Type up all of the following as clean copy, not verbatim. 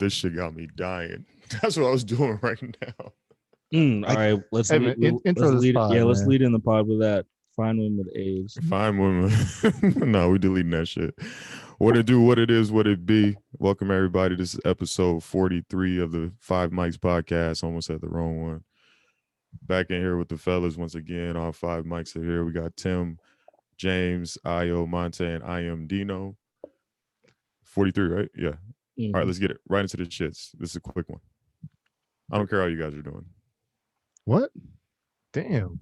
This shit got me dying. That's what I was doing right now. All right, let's Hey, lead, man, intro let's this lead pod, yeah, let's man. lead in the pod with that. Fine women with AIDS. Fine women. No, we deleting that shit. What it do, what it is, what it be. Welcome everybody. This is episode 43 of the Five Mics podcast. Almost had the wrong one. Back in here with the fellas once again. All five mics are here. We got Tim, James, Io, Monte, and I am Dino. 43, right? Yeah. Mhm. All right, let's get it right into the shits. This is a quick one. I don't care how you guys are doing. What? Damn.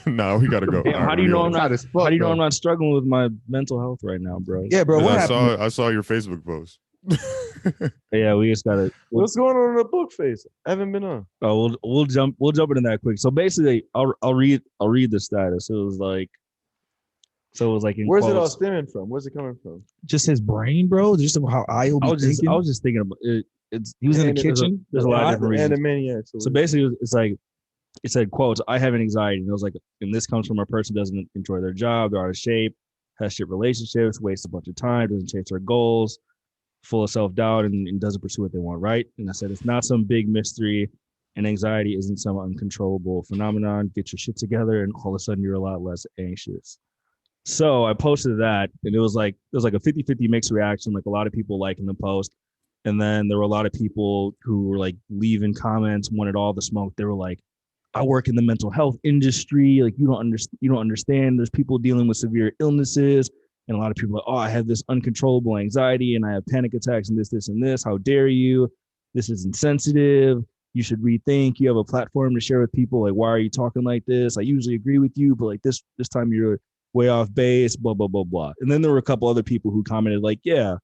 No, we gotta go. Hey, All how right, do you we know gotta I'm go. not? Hot as fuck, How do you know though. I'm not struggling with my mental health right now, bro? Yeah, bro. What I happened? saw your Facebook post. Yeah, we just gotta. What's going on in the book face? I haven't been on. Oh, we'll jump into that quick. So basically, I'll read the status. It was like in Where's it all quotes. stemming from? Where's it coming from? Just his brain, bro. Just how I'll be I was thinking. just thinking about it. He was in the And there's a- kitchen. There's a lot of different reasons. And the maniacs. So basically, it's like it said, quotes, I have an anxiety. And it was like, and this comes from a person who doesn't enjoy their job, they're out of shape, has shit relationships, wastes a bunch of time, doesn't chase their goals, full of self-doubt, and doesn't pursue what they want, right? And I said, it's not some big mystery, and anxiety isn't some uncontrollable phenomenon. Get your shit together, and all of a sudden you're a lot less anxious. So I posted that, and it was like a 50-50 mixed reaction, like a lot of people liking the post. And then there were a lot of people who were like leaving comments, wanted all the smoke. They were like, I work in the mental health industry. Like you don't understand. There's people dealing with severe illnesses. And a lot of people are like, oh, I have this uncontrollable anxiety and I have panic attacks and this, and this. How dare you? This is insensitive. You should rethink. You have a platform to share with people. Like, why are you talking like this? I usually agree with you, but like this time you're way off base, blah, blah, blah, blah. And then there were a couple other people who commented like, yeah,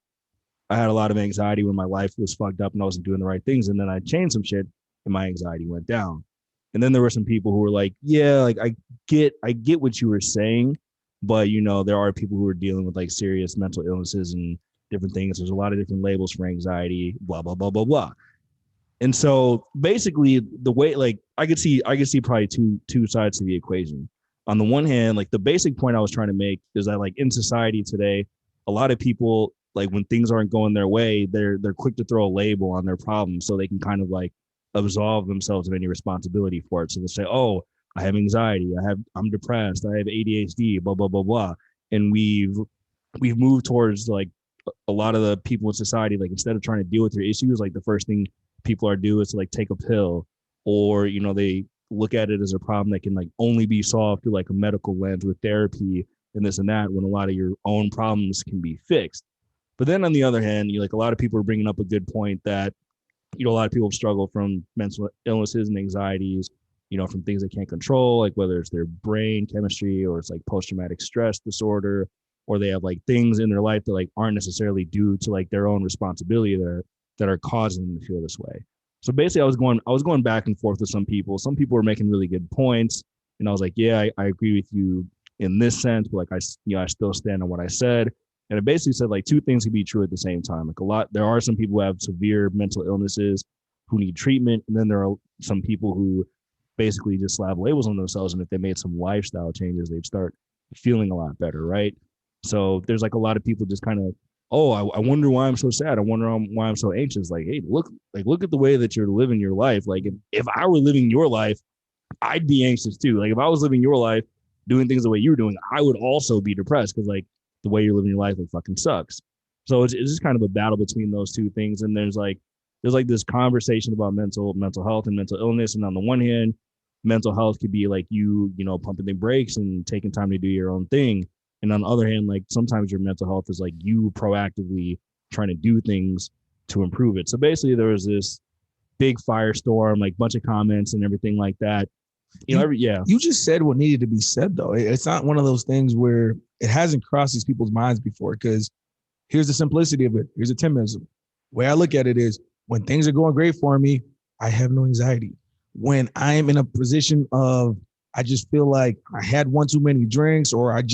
I had a lot of anxiety when my life was fucked up and I wasn't doing the right things. And then I changed some shit and my anxiety went down. And then there were some people who were like, yeah, like I get what you were saying, but you know, there are people who are dealing with like serious mental illnesses and different things. There's a lot of different labels for anxiety, blah, blah, blah, blah, blah. And so basically the way, like I could see probably two sides to the equation. On the one hand, like the basic point I was trying to make is that like in society today, a lot of people, like when things aren't going their way, they're quick to throw a label on their problems so they can kind of like absolve themselves of any responsibility for it. So they say, oh, I have anxiety, I'm depressed, I have ADHD, blah, blah, blah, blah. And we've moved towards like a lot of the people in society, like instead of trying to deal with your issues, like the first thing people are doing is to like take a pill, or, you know, they look at it as a problem that can like only be solved through like a medical lens with therapy and this and that, when a lot of your own problems can be fixed. But then on the other hand, you like a lot of people are bringing up a good point that, you know, a lot of people struggle from mental illnesses and anxieties, you know, from things they can't control, like whether it's their brain chemistry or it's like post-traumatic stress disorder, or they have like things in their life that like aren't necessarily due to like their own responsibility that are causing them to feel this way. So basically I was going back and forth with some people. Some people were making really good points. And I was like, yeah, I agree with you in this sense, but like I still stand on what I said. And it basically said like two things can be true at the same time. Like there are some people who have severe mental illnesses who need treatment. And then there are some people who basically just slap labels on themselves. And if they made some lifestyle changes, they'd start feeling a lot better, right? So there's like a lot of people just kind of, oh, I wonder why I'm so sad. I wonder why I'm so anxious. Like, hey, look at the way that you're living your life. Like if I were living your life, I'd be anxious too. Like if I was living your life, doing things the way you were doing, I would also be depressed because like the way you're living your life like fucking sucks. So it's just kind of a battle between those two things. And there's like this conversation about mental health and mental illness. And on the one hand, mental health could be like you know, pumping the brakes and taking time to do your own thing. And on the other hand, like sometimes your mental health is like you proactively trying to do things to improve it. So basically there was this big firestorm, like bunch of comments and everything like that. You know, You just said what needed to be said, though. It's not one of those things where it hasn't crossed these people's minds before, because here's the simplicity of it. Here's a Timism. The way I look at it is when things are going great for me, I have no anxiety. When I'm in a position of, I just feel like I had one too many drinks, or I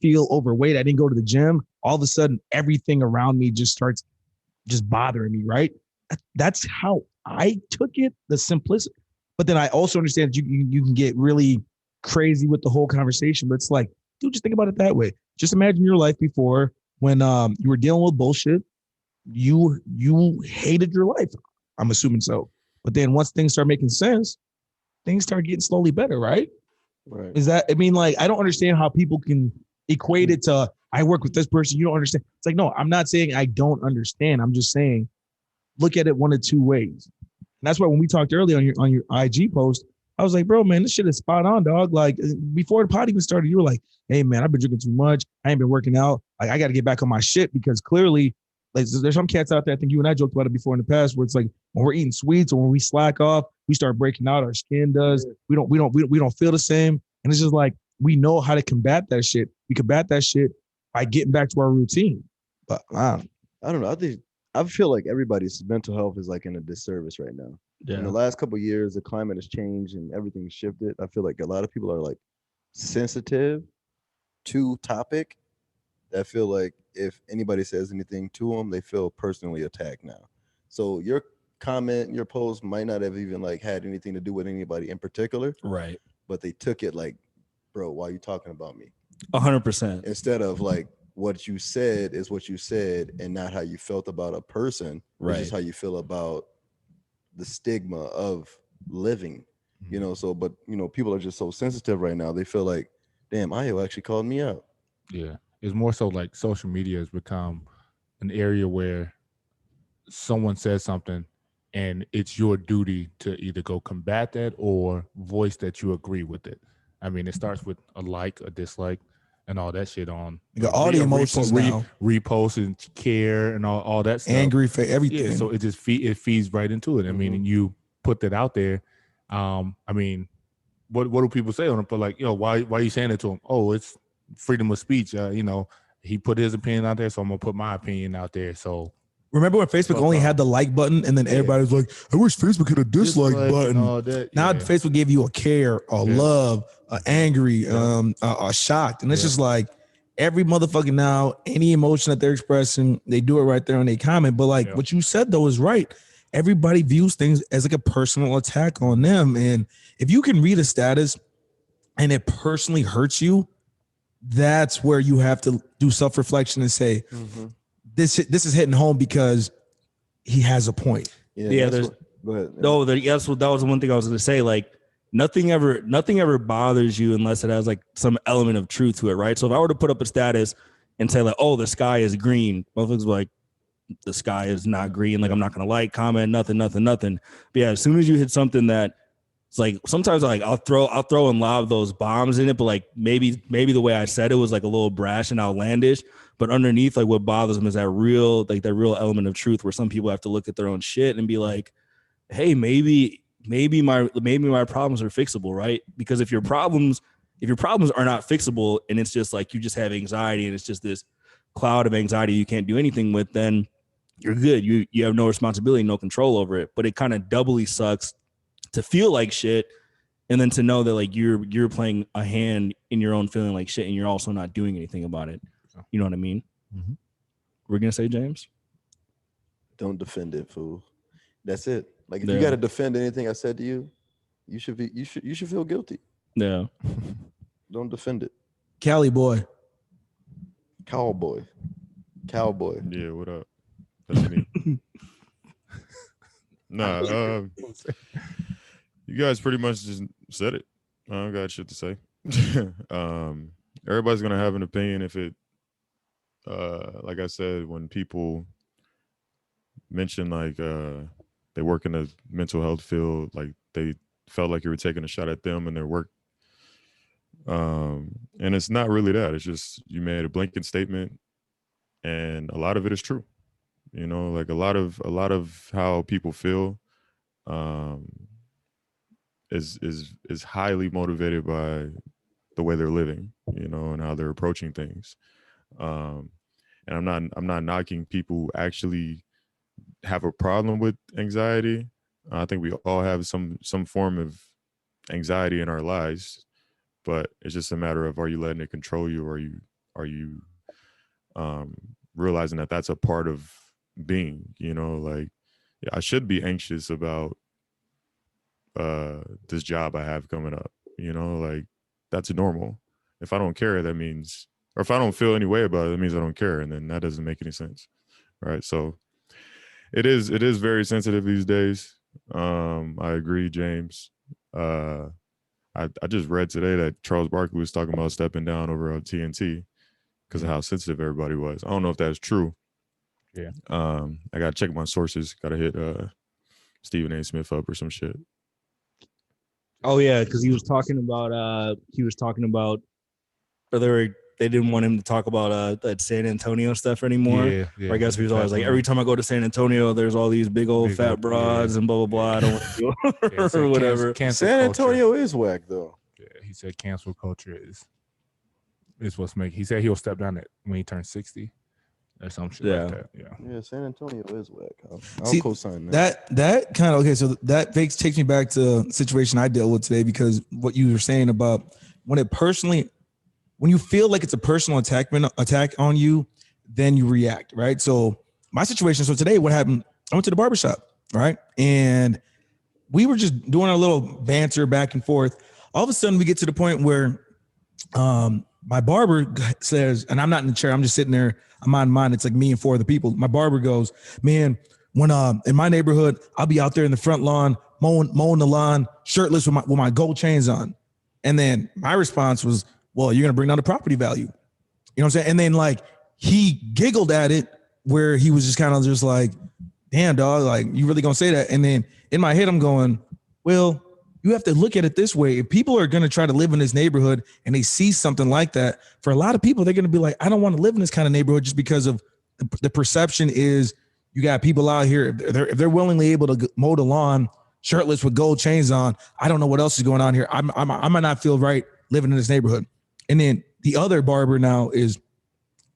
feel overweight, I didn't go to the gym, all of a sudden everything around me just starts just bothering me, right? That's how I took it, the simplicity. But then I also understand that you can get really crazy with the whole conversation. But it's like, dude, just think about it that way. Just imagine your life before when you were dealing with bullshit. you hated your life. I'm assuming so. But then once things start making sense, things start getting slowly better, right? Right. Is that, I mean, like, I don't understand how people can equate it to, I work with this person, you don't understand. It's like, no, I'm not saying I don't understand. I'm just saying, look at it one of two ways. And that's why when we talked earlier on your IG post, I was like, bro, man, this shit is spot on, dog. Like before the pod even started, you were like, hey, man, I've been drinking too much. I ain't been working out. Like I got to get back on my shit because clearly, like, there's some cats out there. I think you and I joked about it before in the past, where it's like when we're eating sweets or when we slack off, we start breaking out. Our skin does. We don't feel the same. And it's just like we know how to combat that shit. We combat that shit by getting back to our routine. But I don't know. I feel like everybody's mental health is like in a disservice right now. In the last couple of years, the climate has changed and everything's shifted. I feel like a lot of people are like sensitive to topic. I feel like if anybody says anything to them, they feel personally attacked now. So your comment, your post might not have even like had anything to do with anybody in particular, Right. but they took it like, bro, why are you talking about me? 100%. Instead of like what you said is what you said and not how you felt about a person, Right. which is how you feel about the stigma of living, you know. So, but you know, people are just so sensitive right now. They feel like, damn, Ayo actually called me out. Yeah, it's more so like social media has become an area where someone says something and it's your duty to either go combat that or voice that you agree with it. I mean, it starts with a like, a dislike, and all that shit on. You got all the emotions now. Repost and care and all that stuff. Angry for everything. Yeah, so it just feeds right into it. I mean, and you put that out there. I mean, what do people say on it? But like, why are you saying it to him? Oh, it's freedom of speech. He put his opinion out there, so I'm gonna put my opinion out there. So remember when Facebook only had the like button, and then everybody was like, "I wish Facebook had a dislike button." All that, now yeah. Facebook gave you a care, a love, a angry, a shocked, and it's just like every motherfucking now, any emotion that they're expressing, they do it right there on their comment. But like what you said though is right. Everybody views things as like a personal attack on them, and if you can read a status and it personally hurts you, that's where you have to do self-reflection and say, this is hitting home because he has a point. Yeah, go ahead. No, that was the one thing I was going to say. Like nothing ever bothers you unless it has like some element of truth to it, right? So if I were to put up a status and say like, "Oh, the sky is green," motherfuckers like, "The sky is not green." Like I'm not going to like, comment, nothing. But yeah, as soon as you hit something that it's like sometimes like I'll throw and lob those bombs in it, but like maybe the way I said it was like a little brash and outlandish. But underneath, like what bothers them is that real element of truth where some people have to look at their own shit and be like, hey, maybe my problems are fixable, right? Because if your problems are not fixable and it's just like you just have anxiety and it's just this cloud of anxiety you can't do anything with, then you're good. You have no responsibility, no control over it. But it kind of doubly sucks to feel like shit and then to know that like you're playing a hand in your own feeling like shit and you're also not doing anything about it. You know what I mean? Mm-hmm. We're gonna say, James, don't defend it, fool. That's it. Like if you got to defend anything I said to you, you should feel guilty. Yeah. Don't defend it. Cali boy. Cowboy. Yeah, what up? That's me. Nah, you guys pretty much just said it. I don't got shit to say. Everybody's gonna have an opinion if it like I said, when people mention like they work in the mental health field, like they felt like you were taking a shot at them and their work. And it's not really that. It's just you made a blanket statement and a lot of it is true. You know, like a lot of how people feel is highly motivated by the way they're living, you know, and how they're approaching things. And I'm not knocking people who actually have a problem with anxiety. I think we all have some form of anxiety in our lives, but it's just a matter of, are you letting it control you, or are you realizing that that's a part of being, you know, like I should be anxious about this job I have coming up, you know, like that's normal. If I don't care, that means, or if I don't feel any way about it, that means I don't care. And then that doesn't make any sense. Right. So It is very sensitive these days. I agree, James. I just read today that Charles Barkley was talking about stepping down over on TNT because of how sensitive everybody was. I don't know if that's true. Yeah. I gotta check my sources. Gotta hit Stephen A. Smith up or some shit. Oh yeah, because he was talking about or they didn't want him to talk about that San Antonio stuff anymore. Yeah. Or I guess he was always like, every time I go to San Antonio, there's all these big old fat broads and blah blah blah. I don't want to do it or whatever. San Antonio is whack though. Yeah, he said cancel culture is what's making. He said he'll step down it when he turns 60 or some shit like that. Yeah, San Antonio is whack. I'll co-sign that kind of okay. So that takes me back to a situation I dealt with today, because what you were saying about when you feel like it's a personal attack on you, then you react, right? So my situation, so today what happened, I went to the barbershop, right? And we were just doing a little banter back and forth. All of a sudden we get to the point where my barber says, and I'm not in the chair, I'm just sitting there, I'm on mine, it's like me and four other people. My barber goes, man, when in my neighborhood, I'll be out there in the front lawn, mowing the lawn, shirtless with my gold chains on. And then my response was, well, you're going to bring down the property value. You know what I'm saying? And then like he giggled at it, where he was just kind of just like, damn dog, like you really going to say that? And then in my head, I'm going, well, you have to look at it this way. If people are going to try to live in this neighborhood and they see something like that, for a lot of people, they're going to be like, I don't want to live in this kind of neighborhood, just because of the perception is you got people out here. If they're willingly able to mow the lawn shirtless with gold chains on, I don't know what else is going on here. I might not feel right living in this neighborhood. And then the other barber now is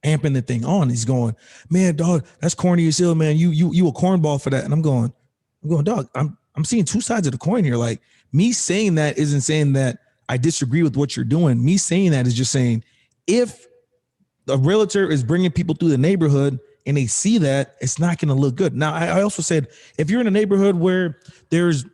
amping the thing on. He's going, man, dog, that's corny as hell, man. You a cornball for that. And I'm going, dog, I'm seeing two sides of the coin here. Like, me saying that isn't saying that I disagree with what you're doing. Me saying that is just saying, if a realtor is bringing people through the neighborhood and they see that, it's not going to look good. Now, I also said, if you're in a neighborhood where there's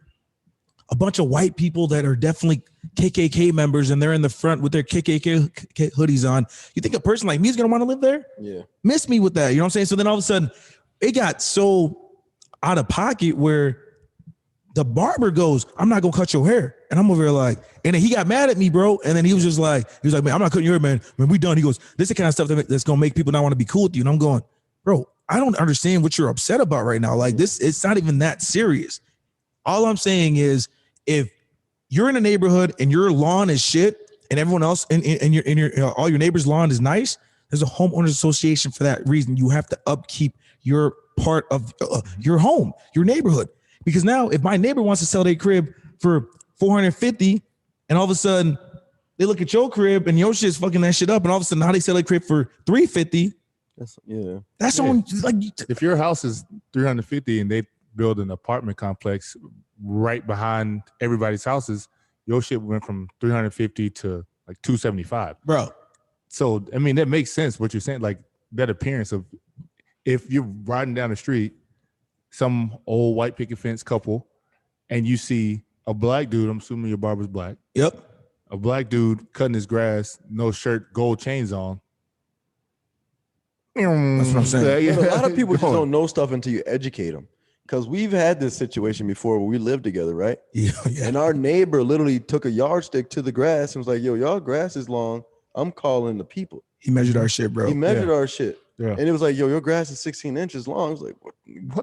a bunch of white people that are definitely KKK members and they're in the front with their KKK hoodies on, you think a person like me is going to want to live there? Yeah. Miss me with that. You know what I'm saying? So then all of a sudden it got so out of pocket where the barber goes, I'm not going to cut your hair. And I'm over here like, and then he got mad at me, bro. And then he was like, man, I'm not cutting your hair, man. When we done, he goes, this is the kind of stuff that's going to make people not want to be cool with you. And I'm going, bro, I don't understand what you're upset about right now. Like this, it's not even that serious. All I'm saying is, if you're in a neighborhood and your lawn is shit and everyone else in your all your neighbors' lawn is nice, there's a homeowners association for that reason. You have to upkeep your part of your home, your neighborhood. Because now if my neighbor wants to sell their crib for $450 and all of a sudden they look at your crib and your shit's fucking that shit up, and all of a sudden now they sell their crib for $350. That's on, like, if your house is $350 and they build an apartment complex right behind everybody's houses, your shit went from $350 to like $275, bro. So I mean, that makes sense what you're saying. Like that appearance of, if you're riding down the street, some old white picket fence couple, and you see a black dude, I'm assuming your barber's black. Yep. A black dude cutting his grass, no shirt, gold chains on. That's what I'm saying. A lot of people just don't know stuff until you educate them. Because we've had this situation before where we lived together, right? Yeah. And our neighbor literally took a yardstick to the grass and was like, yo, y'all grass is long. I'm calling the people. He measured our shit, bro. He measured our shit. Yeah. And it was like, yo, your grass is 16 inches long. I was like, what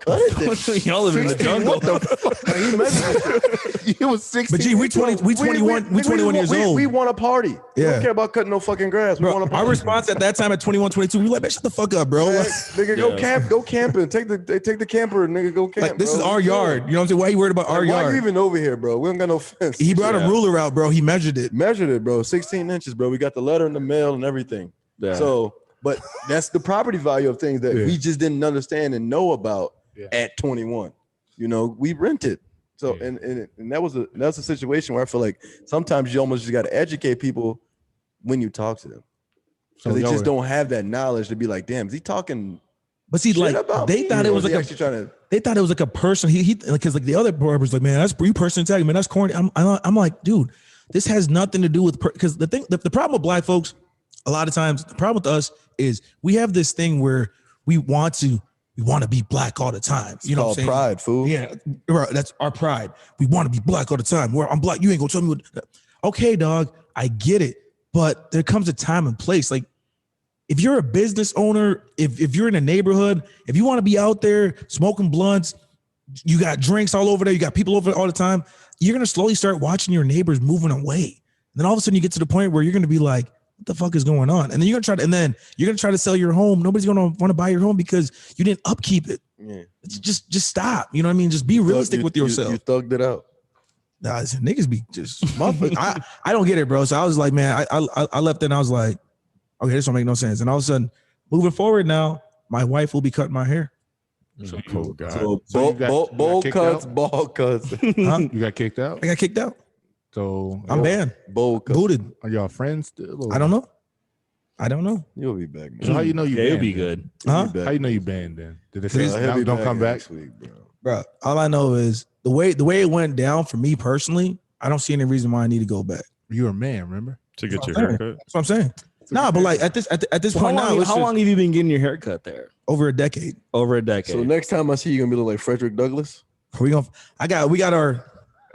cut it? Y'all live in the jungle. What the fuck? He measured it. It was 16. But gee, we 21 years old. We want a party. We don't care about cutting no fucking grass. Bro, we want a party. our response at that time at 21, 22, we were like, man, shut the fuck up, bro. Man, nigga, go camping. Take the camper, nigga, go camp. Like, this is our yard. You know what I'm saying? Why are you worried about our yard? Why are you even over here, bro? We don't got no fence. He brought a ruler out, bro. He measured it. Bro. 16 inches, bro. We got the letter in the mail and everything. Yeah. So, but that's the property value of things that we just didn't understand and know about at 21. You know, we rented. So, and that's a situation where I feel like sometimes you almost just got to educate people when you talk to them. So they just don't have that knowledge to be like, damn, is he talking? But see, like they thought it was like they thought it was like a person. He because like the other barber's like, man, that's you person tagging, man, that's corny. I'm like, dude, this has nothing to do with because the problem with black folks, a lot of times the problem with us is we have this thing where we want to we want to be black all the time. You know what I'm saying? Pride, fool. Yeah, bro, that's our pride. We want to be black all the time. Where I'm black, you ain't gonna tell me what. Okay, dog, I get it, but there comes a time and place. Like, if you're a business owner, if you're in a neighborhood, if you want to be out there smoking blunts, you got drinks all over there, you got people over there all the time, you're gonna slowly start watching your neighbors moving away. And then all of a sudden, you get to the point where you're gonna be like, what the fuck is going on? And then you're gonna try to sell your home. Nobody's gonna want to buy your home because you didn't upkeep it. Yeah. Just stop. You know what I mean? Just be realistic with yourself. You thugged it out. Nah, niggas be just I don't get it, bro. So I was like, man, I left it and I was like, okay, this don't make no sense. And all of a sudden, moving forward now, my wife will be cutting my hair. So cool guy. So So you got bowl kicked cuts, out? ball cuts, Huh? You got kicked out. I got kicked out. So I'm banned. bowl cuts. Booted. Are y'all friends still? or- I don't know. I don't know. You'll be back, man. So how you know you Yeah, it'll banned be then? good. You'll Huh? be back. How you know you banned then? Did they say He'll now be don't come back? next week, bro. Bro, all I know is the way it went down for me personally, I don't see any reason why I need to go back. You're a man, remember? To get your Okay. haircut. That's what I'm saying. Nah, but like at this point now, it's How just long have you been getting your hair cut there? over a decade. Over a decade. So next time I see you, gonna be look like Frederick Douglass. We got our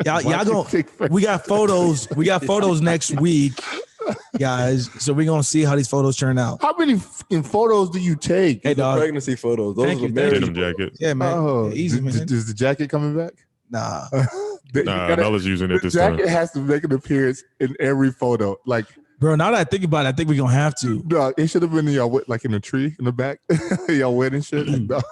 y'all going we got photos. We got photos next week, guys. So we're gonna see how these photos turn out. How many fucking photos do you take? Hey, dog. Pregnancy photos. Those Thank are you, the thank marriage Denim jacket. Yeah, man. Oh, Yeah, easy, man. Is the jacket coming back? Nah. Nah, Bella's using it The this time. jacket has to make an appearance in every photo. Like, Bro, now that I think about it, I think we're gonna have to. dog, it should have been in y'all like in a tree in the back, y'all wedding shit. Like, dog,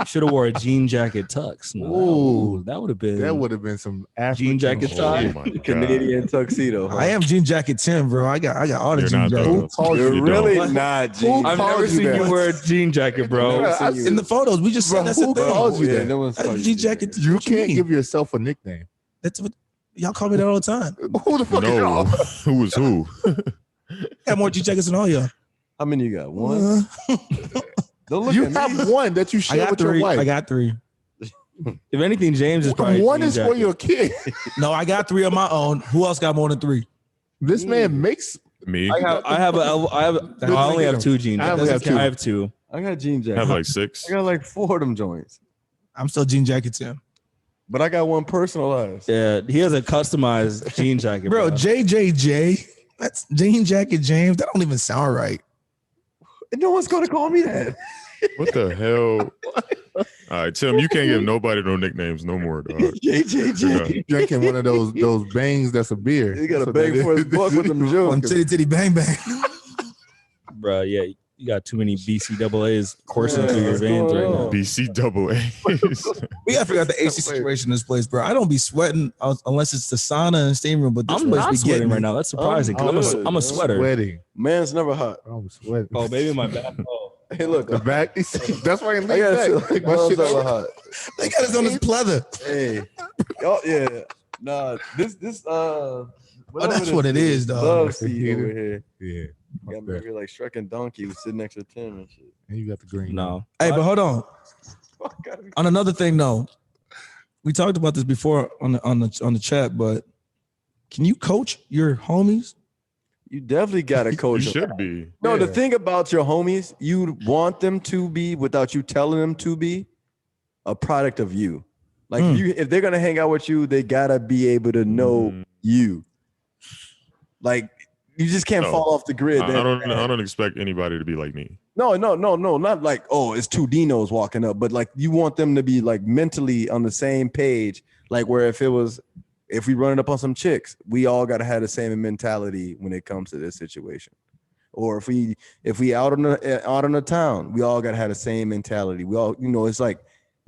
Should have wore a jean jacket tux. No, Ooh. that would have been. that would have been some Jean jacket Oh tie. my God. Canadian tuxedo. Huh? I am Jean Jacket Tim, bro. I got all the You're Jean not, jackets. though. Who called You're you? really don't. not, G. Who I've called never you seen that? you wear a jean jacket, bro. Never seen you. In the photos, we just Bro, said that's who the thing. calls you Yeah, that? no one's called you Jean that. jacket. You what can't mean? give yourself a nickname. That's what y'all call me that all the time. Who the fuck is No. y'all? Who was who? I got more Jean jackets than all y'all. How many you got? One. Don't look You at me. have one that you I share got with your three. wife. I got three. If anything, James is probably One jean is for jacket. your kid. No, I got three of my own. Who else got more than three? This man makes. Me? I only have two jean I jackets. only have two. I have two. I got jean I jacket. have like 6. I got like 4 of them joints, I'm still Jean Jacket Tim. but I got one personalized. Yeah, he has a customized jean jacket, Bro, JJJ. That's Jean Jacket James. That don't even sound right. And no one's gonna call me that. What the hell? All right, Tim, you can't give nobody no nicknames no more, dog. JJJ. Drinking one of those bangs that's a beer. He got That's a what bang that for his is. buck with them On jokes. titty titty bang bang. bro. Yeah, you got too many BCAAs coursing Yeah, through your what's veins going right on? now. BC double A's. We gotta figure out the AC situation in this place, bro. I don't be sweating unless it's the sauna and steam room, but this I'm place not be sweating getting right me. now. That's surprising. 'cause good, I'm a man. sweater. Sweating. Man's never hot. I'm sweating. Oh, baby, my back. Oh. Hey, look. The back. That's why I I lean got back. like My man's shit never over. hot. They got us on this pleather. Hey. Oh yeah. Nah. This that's what it is, dog. Love seat over here. Yeah. Got me over here like Shrek and Donkey was sitting next to Tim and shit. And you got the green. No. Hey, but hold on. On another thing, though, we talked about this before on the chat, but can you coach your homies? You definitely got to You coach them. should be. No, the Yeah. thing about your homies, you want them to be without you telling them to be a product of you. Like if they're gonna hang out with you, they gotta be able to know Mm. you. Like you just can't No. fall off the grid. I don't expect anybody to be like me. No, not like, oh, it's two Dinos walking up, but like you want them to be like mentally on the same page. Like where if we run it up on some chicks, we all gotta have the same mentality when it comes to this situation. Or if we out on the town, we all gotta have the same mentality. We all, it's like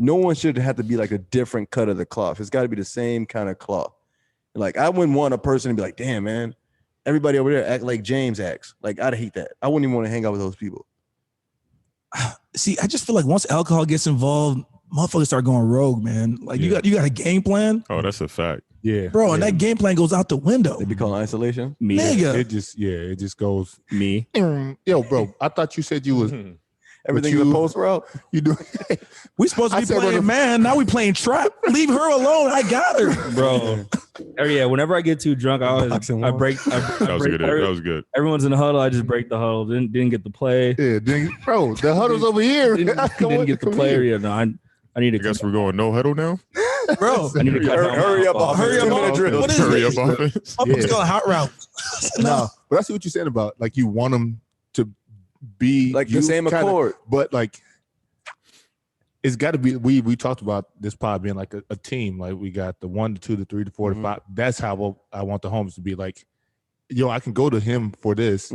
no one should have to be like a different cut of the cloth. It's got to be the same kind of cloth. Like I wouldn't want a person to be like, damn man, everybody over there act like James acts. Like I'd hate that. I wouldn't even want to hang out with those people. See, I just feel like once alcohol gets involved, motherfuckers start going rogue, man. Like you got a game plan, Oh, that's a fact. Yeah. bro, and that game plan goes out the window. They be calling isolation. Me. Nigga. It just goes. Me. Yo, bro, I thought you said you was Everything's you- a post route. you do. We supposed to I be said, playing well, man. Now we playing trap. Leave her alone. I got her. Bro, Yeah, whenever I get too drunk, I break. That was good. That was good. Everyone's in the huddle. I just break the huddle. Didn't get the play. Yeah, bro, the huddle's over here. Didn't get the player. Yeah, no, I need to. I guess we're going no huddle now. Bro, I need to hurry up, hurry up, what is Hurry this? up, offense. I'm just going hot route. No, but I see what you're saying about like you want them to be like the same accord, but like it's got to be. We talked about this pod being like a team. Like we got the 1, the 2, the 3, the 4, the 5. That's how I want the homies to be. Like, yo, I can go to him for this.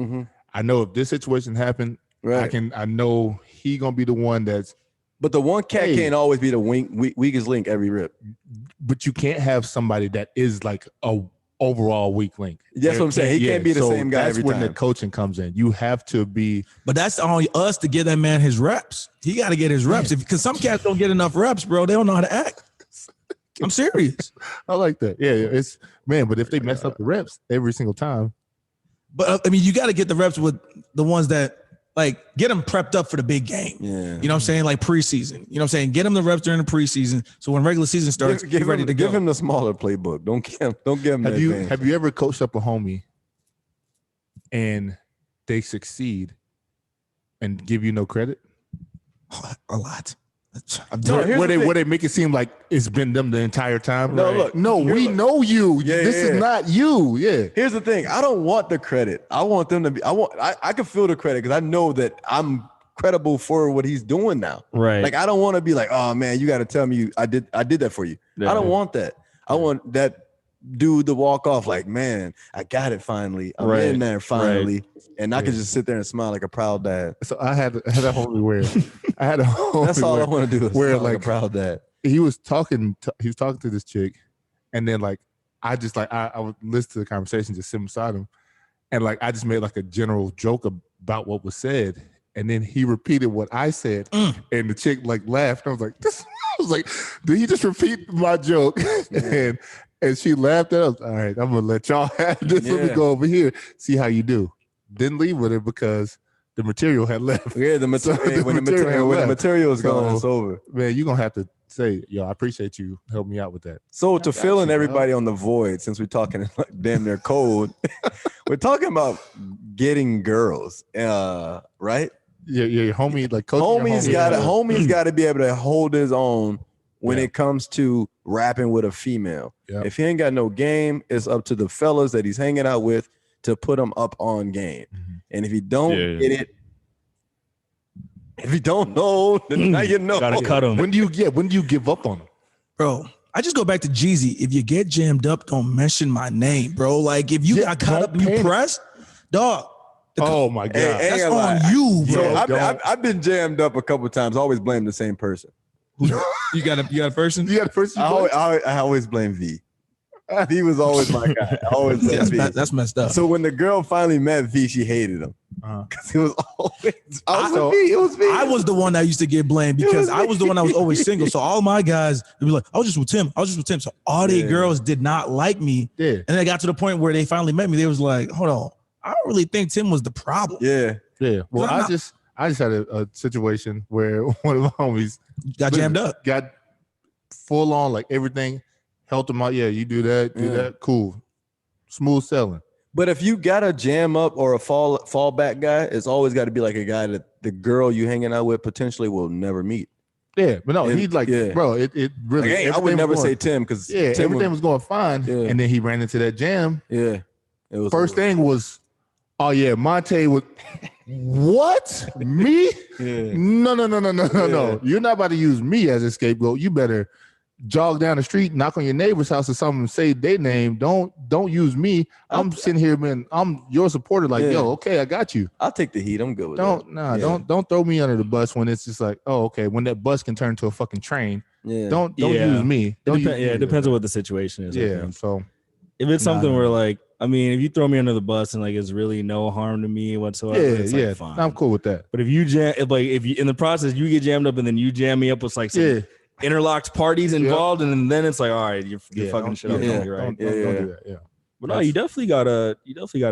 I know if this situation happened, right? I know he gonna be the one that's. But the one cat can't always be the weakest link every rip. But you can't have somebody that is like a overall weak link. That's what I'm saying. He can't be the same guy every time. That's when the coaching comes in. You have to be. But that's on us to give that man his reps. He got to get his reps because some cats don't get enough reps, bro. They don't know how to act. I'm serious. I like that. Yeah, it's man. But if they mess up the reps every single time, but I mean, you got to get the reps with the ones that like get them prepped up for the big game. Yeah, you know what I'm saying? Like preseason. You know what I'm saying? Get them the reps during the preseason, so when regular season starts, get ready to go. Give him the smaller playbook. Don't give him. Have you ever coached up a homie and they succeed and give you no credit? A lot. Where they make it seem like it's been them the entire time. No, look. We know you. This is not you. Yeah. Here's the thing. I don't want the credit. I want them to be. I can feel the credit because I know that I'm credible for what he's doing now. Right. Like I don't want to be like, oh man, you got to tell me I did that for you. Yeah. I don't want that. I want that dude to walk off like, man, I got it finally. I'm in there finally. And I can just sit there and smile like a proud dad. So I had a homie where I had a homie. That's all I want to do is where like a proud dad. He was talking to this chick, and then like I just like I would listen to the conversation, just sit beside him, and like I just made like a general joke about what was said, and then he repeated what I said, and the chick like laughed. I was like, this. I was like, did he just repeat my joke? And she laughed at us. All right, I'm gonna let y'all have this. Let me go over here, see how you do. Didn't leave with it because the material had left. Yeah, when the material is gone, it's over. Man, you're gonna have to say, yo, I appreciate you helping me out with that. So to fill in everybody on the void, since we're talking like damn near code, we're talking about getting girls, right? Yeah, homie, like homie's got to be able to hold his own when it comes to rapping with a female. Yep. If he ain't got no game, it's up to the fellas that he's hanging out with to put him up on game. And if you don't get it, if you don't know, then now you know. Gotta cut him. When do you give up on him? Bro, I just go back to Jeezy. If you get jammed up, don't mention my name, bro. Like if you got caught up and you pressed, dog. Oh my God. That's on you, bro. So I've been jammed up a couple of times. I always blame the same person. You got a person? You got a person? I always blame V. V was always my guy. I always blame V. That's messed up. So when the girl finally met V, she hated him. Because it was always it was me. I was the one that used to get blamed because I was the one that was always single. So all my guys would be like, I was just with Tim. So all the girls did not like me. Yeah. And they got to the point where they finally met me. They was like, hold on. I don't really think Tim was the problem. Yeah. Yeah. Well, I just had a situation where one of my homies got jammed up. Got full on, like everything, helped him out. Yeah, you do that. Cool. Smooth selling. But if you got a jam up or a fallback guy, it's always got to be like a guy that the girl you hanging out with potentially will never meet. Yeah, but no, he's like, bro, it really. Like, hey, I would never say Tim because everything was going fine, and then he ran into that jam. Yeah, it was first thing was, oh yeah, Monte was. What? Me? Yeah. No. You're not about to use me as a scapegoat. You better jog down the street, knock on your neighbor's house or something, and say their name. Don't use me. I'm sitting here, man. I'm your supporter. Like, yo, okay, I got you. I'll take the heat. I'm good with that. Don't throw me under the bus when it's just like, oh, okay. When that bus can turn into a fucking train. Yeah. Don't use me. It depends on what the situation is. Yeah. So if it's something where like, I mean, if you throw me under the bus and like it's really no harm to me whatsoever, it's like, fine. I'm cool with that. But if you if you in the process you get jammed up and then you jam me up with like some interlocked parties involved, and then it's like, all right, you're fucking shit up. Don't do that. Yeah. But no, you definitely gotta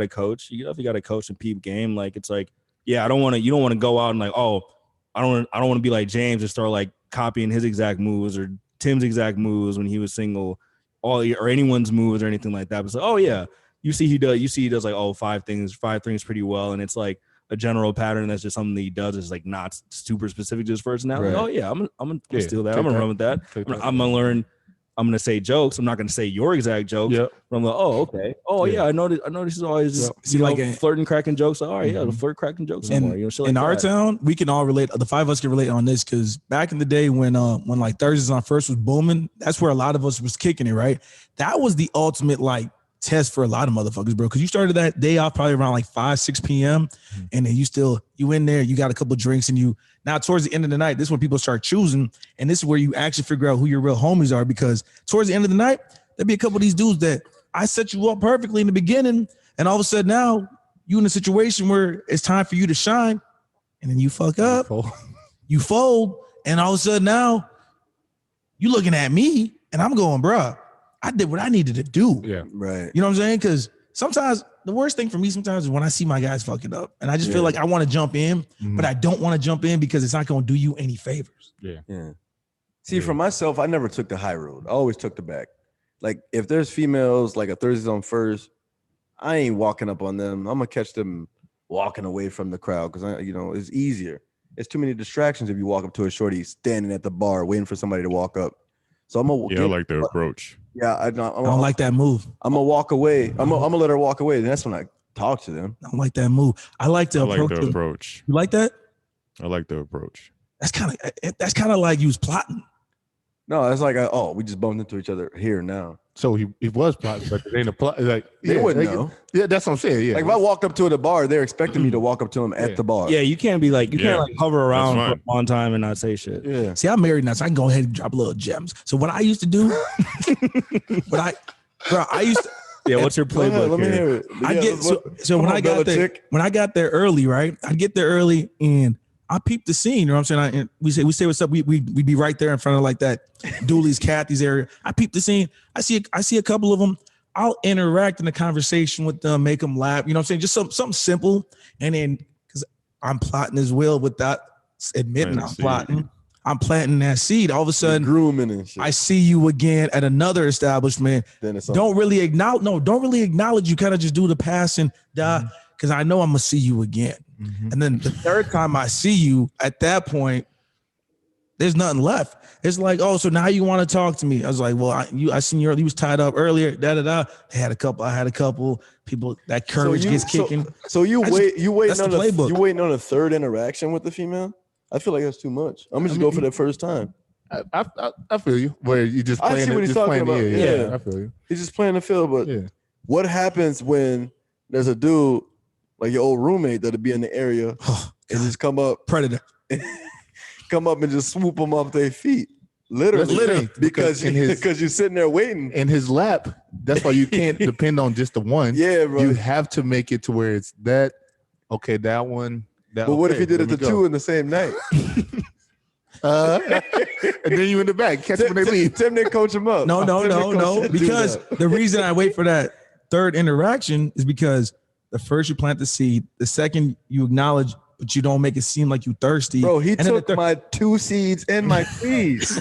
coach. You definitely gotta coach and peep game. Like it's like, you don't want to go out and like, oh, I don't want to be like James and start like copying his exact moves or Tim's exact moves when he was single. or anyone's moves or anything like that. But it's like, oh yeah, you see he does like five things pretty well, and it's like a general pattern. That's just something that he does is like not super specific to his personality. Right. Oh yeah, I'm gonna steal that. I'm gonna run with that. I'm gonna learn. I'm gonna say jokes. I'm not gonna say your exact jokes. Yep. But I'm like, oh okay. Oh yeah, I noticed he's always just flirting, cracking jokes. All right, the flirt, cracking jokes. In our town, we can all relate. The five of us can relate on this because back in the day when like Thursdays on First was booming, that's where a lot of us was kicking it. Right, that was the ultimate like test for a lot of motherfuckers, bro. Because you started that day off probably around like 5-6 p.m. And then you in there, you got a couple drinks, and now towards the end of the night, this is when people start choosing, and this is where you actually figure out who your real homies are. Because towards the end of the night, there'd be a couple of these dudes that I set you up perfectly in the beginning, and all of a sudden now you in a situation where it's time for you to shine, and then you fuck up, you fold, and all of a sudden now you looking at me, and I'm going, bruh, I did what I needed to do. Yeah, right. You know what I'm saying? Because sometimes the worst thing for me sometimes is when I see my guys fucking up, and I just feel like I want to jump in, but I don't want to jump in because it's not going to do you any favors. Yeah. See, for myself, I never took the high road. I always took the back. Like if there's females, like a Thursdays on First, I ain't walking up on them. I'm gonna catch them walking away from the crowd because it's easier. It's too many distractions if you walk up to a shorty standing at the bar waiting for somebody to walk up. So I'm gonna I like the approach. Yeah, I don't like that move. I'm gonna walk away. I'm gonna let her walk away. And that's when I talk to them. I don't like that move. I like the approach. You like that? I like the approach. That's kind of like you was plotting. No, it's like we just bumped into each other here now. So he was plotting, but it ain't a plot. Like they wouldn't know. Yeah, that's what I'm saying. Yeah, like if I walked up to the bar, they're expecting me to walk up to them at the bar. Yeah, you can't be like can't like hover around for a long time and not say shit. Yeah. See, I'm married now, so I can go ahead and drop little gems. So what I used to do, I used to. Yeah, what's your playbook? Let me hear it. I get so when I got there early, right? I'd get there early and I peeped the scene. You know what I'm saying? We say what's up. We be right there in front of like that Dooley's, Kathy's area. I peeped the scene. I see a couple of them. I'll interact in the conversation with them, make them laugh. You know what I'm saying? Just something simple. And then because I'm plotting as well without admitting I'm plotting. I'm planting that seed. All of a sudden, grooming and shit. I see you again at another establishment. Then it's don't really acknowledge. You kind of just do the passing, because I know I'm gonna see you again. And then the third time I see you, at that point, there's nothing left. It's like, oh, so now you want to talk to me? I was like, well, I seen you. He was tied up earlier. I had a couple people. That courage gets kicking. So you waiting on a third interaction with the female? I feel like that's too much. I'm just go for the first time. I feel you. Where you just playing. I see what he's talking about. Yeah, I feel you. He's just playing the field. But what happens when there's a dude like your old roommate that'll be in the area and just come up, predator, come up and just swoop them off their feet, literally, because you're sitting there waiting in his lap. That's why you can't depend on just the one. Yeah, bro. You have to make it to where it's that. Okay, that one. But what if he did it to two in the same night? And then you in the back, catch when they leave. Tim didn't coach him up. No. Because the reason I wait for that third interaction is because the first you plant the seed, the second you acknowledge, but you don't make it seem like you thirsty. Bro, he took my 2 seeds and my seeds.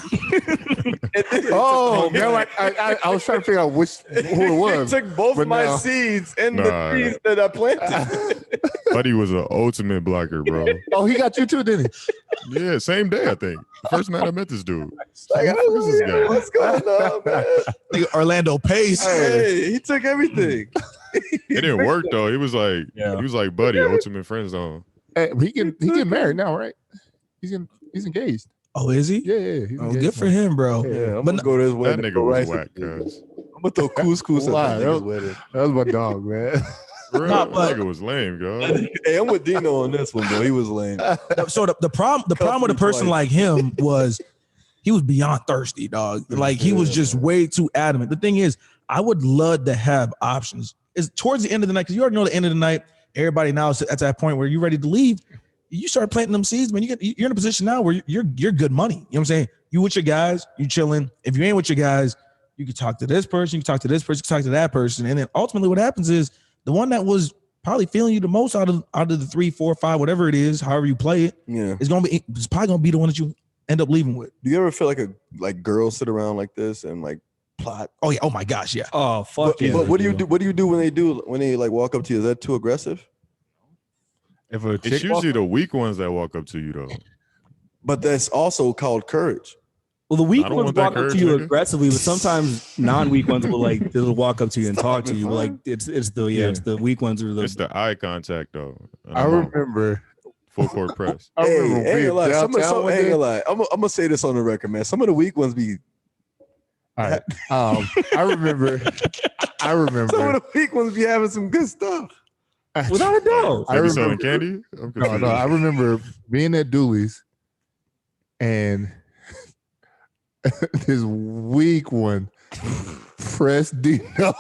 Oh, I was trying to figure out who it was. He took both my seeds and the seeds that I planted. Buddy was an ultimate blocker, bro. Oh, he got you too, didn't he? Yeah, same day, I think. The first night I met this dude. Like, what's going on, man? Orlando Pace. Hey, he took everything. It didn't work though. He was like, buddy, ultimate friend zone. Hey, he get married now, right? He's engaged. Oh, is he? Yeah. He's good for him, bro. Yeah, I'm gonna go to his wedding. That nigga was whack, cuz. I'm gonna throw couscous at that nigga's wedding. That was my dog, man. That nigga was lame, God. Hey, I'm with Dino on this one, bro. He was lame. So the problem with a person like him was he was beyond thirsty, dog. Like he was just way too adamant. The thing is, I would love to have options. It's towards the end of the night, because you already know the end of the night. Everybody now is at that point where you're ready to leave. You start planting them seeds, man. You're in a position now where you're good money. You know what I'm saying? You with your guys, you chilling. If you ain't with your guys, you can talk to this person, you can talk to this person, you can talk to that person, and then ultimately what happens is the one that was probably feeling you the most out of the 3, 4, 5, whatever it is, however you play it, it's probably gonna be the one that you end up leaving with. Do you ever feel like girls sit around like this and like plot. Oh yeah. Oh my gosh. Yeah. Oh fuck But, yeah. but what do you do? What do you do when they like walk up to you? Is that too aggressive? If a It's chick usually the weak ones that walk up to you though. But that's also called courage. Well, the weak I don't ones want that walk up courage, to you nigga. aggressively, but sometimes non-weak ones will they'll walk up to you and talk to you. But like it's the weak ones are the It's the eye contact though. And I I'm on remember. full court press. I Hey, remember ain't being gonna lie. downtown one Ain't day. gonna lie. I'm gonna say this on the record, man. Some of the weak ones be. All right. I remember. Some of the weak ones be having some good stuff. without a doubt. I They be remember- selling candy? I'm No, confused. I remember being at Dooley's and this weak one pressed Dino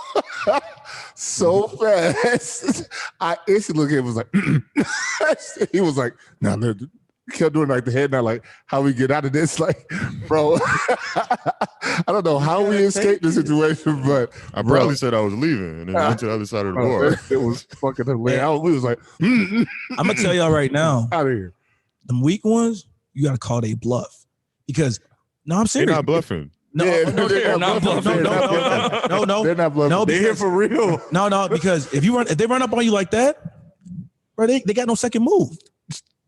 so fast. I instantly looked at him, was like, he was like, no, no, kept doing like the head nod, like how we get out of this, like, bro. I don't know how we escaped the situation, but I bro, probably said I was leaving and then went to the other side of the bro, bar. it was fucking hilarious. We was like, I'm gonna tell y'all right now, out of here. the weak ones, you gotta call they bluff because no, I'm They're serious. not bluffing. No, Yeah, no, they're no, not no, bluffing. no, They're not bluffing. no, They here because, for real. no, because if they run up on you like that, bro, they got no second move.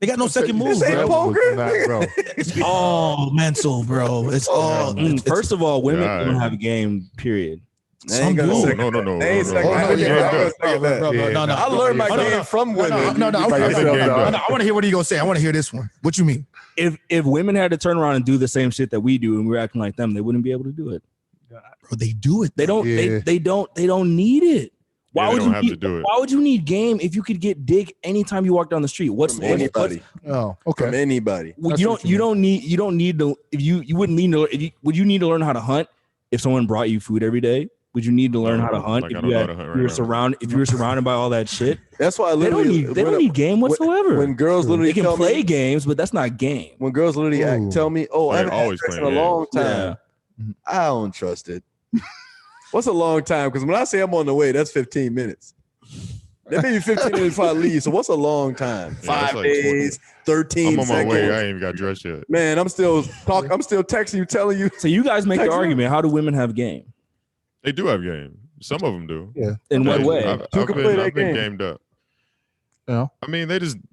They got no second move, This ain't bro. poker. Bro. It's all mental, bro. It's all. First of all, women Yeah. don't have a game. Period. They ain't gonna Some second- No. They ain't no. second- Oh, no, I ain't yeah, gonna bro, second that. bro, Yeah, no, no. I learned my Oh, no, game no. from women. No, By yourself, dog. I want to hear what he gonna say. I want to hear this one. What you mean? If women had to turn around and do the same shit that we do and we're acting like them, they wouldn't be able to do it. Bro, they do it. They don't. Yeah. They don't need it. Why Yeah, they would don't you have need, to do it. Why would you need game if you could get dick anytime you walk down the street? What's From anybody. Oh, From okay. anybody. Well, That's you what don't. You don't need to. If you wouldn't need to. Would you need to learn how to hunt if someone brought you food every day? Would you need to learn No, how to hunt like, I if don't you know had, how to hunt you were right now. surrounded? If you were surrounded by all that shit, That's why I they don't literally need. They don't need game whatsoever. when girls literally They can tell play me, games, but that's not game. when girls literally Ooh. tell me, "Oh, I They're haven't had always sex in a playing long Yeah. time," I don't trust it. What's a long time? Because when I say I'm on the way, that's 15 minutes. That may be 15 minutes before I leave. So what's a long time? Yeah, that's 5 like days, 13 I'm on my seconds. way. I ain't even got dressed yet. Man, I'm still texting you, telling you. So you guys make the Text me. argument. How do women have game? They do have game. Some of them do. In what I've- way? I've can play that I've been game. gamed up. Yeah. I mean,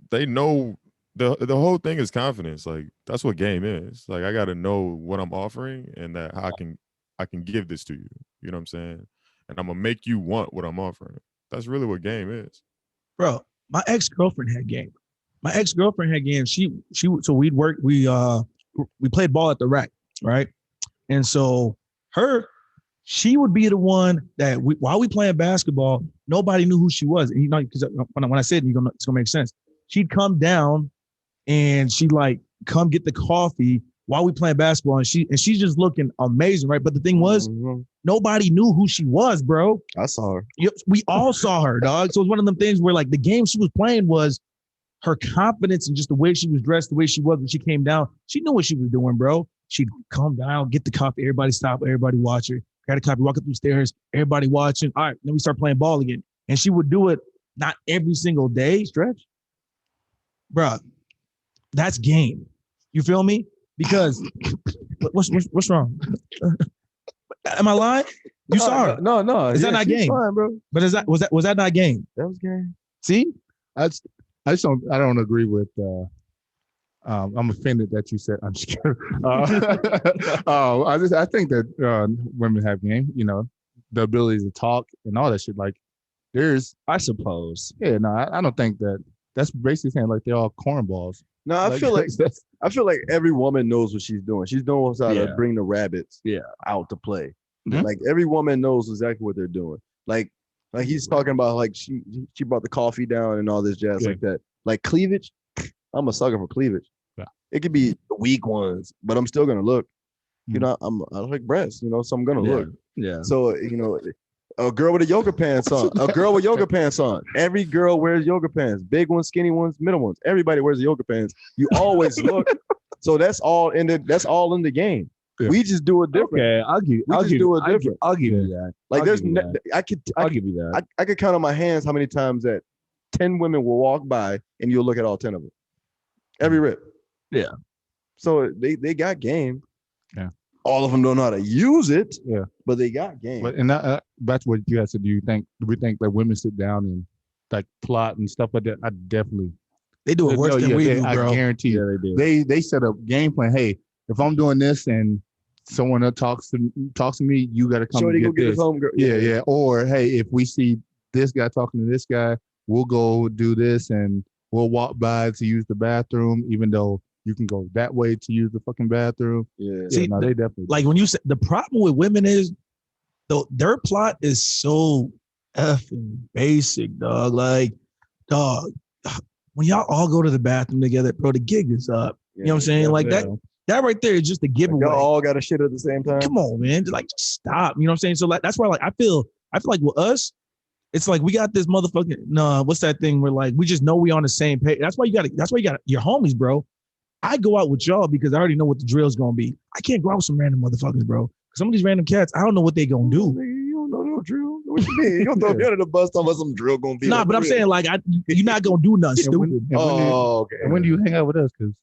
they know the whole thing is confidence. Like that's what game is. Like I got to know what I'm offering and that I can give this to you. You know what I'm saying? And I'm gonna make you want what I'm offering. That's really what game is. Bro, my ex-girlfriend had game. My ex-girlfriend had game. So we played ball at the rec, right? And so she would be the one that while we playing basketball, nobody knew who she was. And because when I said it, it's gonna make sense. She'd come down and she'd like come get the coffee while we playing basketball, and she's just looking amazing, right? But the thing was, nobody knew who she was, bro. I saw her. Yep, we all saw her, dog. So it was one of them things where like the game she was playing was her confidence and just the way she was dressed, the way she was when she came down. She knew what she was doing, bro. She'd come down, get the coffee, everybody stop, everybody watch her. Got a copy, walk up the stairs, everybody watching. All right, then we start playing ball again. And she would do it not every single day, stretch. Bro, that's game. You feel me? Because what's wrong? Am I lying? You saw her. No. Is that not she's game? Fine, bro. But was that not game? That was game. See? I don't agree with. I'm offended that you said. I'm just kidding. I think that women have game. You know, the ability to talk and all that shit. Like, I suppose. I don't think that's basically saying like they're all cornballs. No, I feel like every woman knows what she's doing. She's knows how Yeah. to bring the rabbits out to play. Mhm. Like every woman knows exactly what they're doing. Like he's talking about like she brought the coffee down and all this jazz Yeah. like that. Like cleavage, I'm a sucker for cleavage. Yeah. It could be the weak ones, but I'm still gonna look. You know, I like breasts, you know, so I'm gonna look. Yeah. So, you know, a girl with a yoga pants on, a girl with yoga pants on. Every girl wears yoga pants, big ones, skinny ones, middle ones. Everybody wears yoga pants. You always look. So that's all in the game. Yeah. We just do it different. Okay, I'll give you that. Like I'll there's, give you that. I I'll give you that. I could count on my hands how many times that 10 women will walk by and you'll look at all 10 of them. Every rip. Yeah. So they got game. Yeah. all of them don't know how to use it. Yeah. But they got game. But and that's what you guys said. Do we think that women sit down and like plot and stuff like that? I definitely. They do it worse than we do, bro. I guarantee you. Yeah, they do. They set up game plan. Hey, if I'm doing this and someone else talks to me, you got to come Shorty, and go get get his this. homegirl. Yeah. Or hey, if we see this guy talking to this guy, we'll go do this and we'll walk by to use the bathroom, even though you can go that way to use the fucking bathroom. Yeah. See, no, they definitely. Like when you say the problem with women is, though, their plot is so effing basic, dog. Like, dog, when y'all all go to the bathroom together, bro, the gig is up. You know what I'm saying? Like that right there is just a giveaway. Y'all all got to shit at the same time. Come on, man. Like, just stop. You know what I'm saying? So like that's why like I feel like with us, it's like we got this motherfucking what's that thing where like we just know we on the same page. That's why you got your homies, bro. I go out with y'all because I already know what the drill's gonna be. I can't go out with some random motherfuckers, bro. Some of these random cats, I don't know what they gonna do. You don't know no drill. What you mean? You don't throw me under the bus talking about some drill gonna be. Nah, but I'm saying like you're not gonna do nothing stupid. Okay. And when do you hang out with us? Because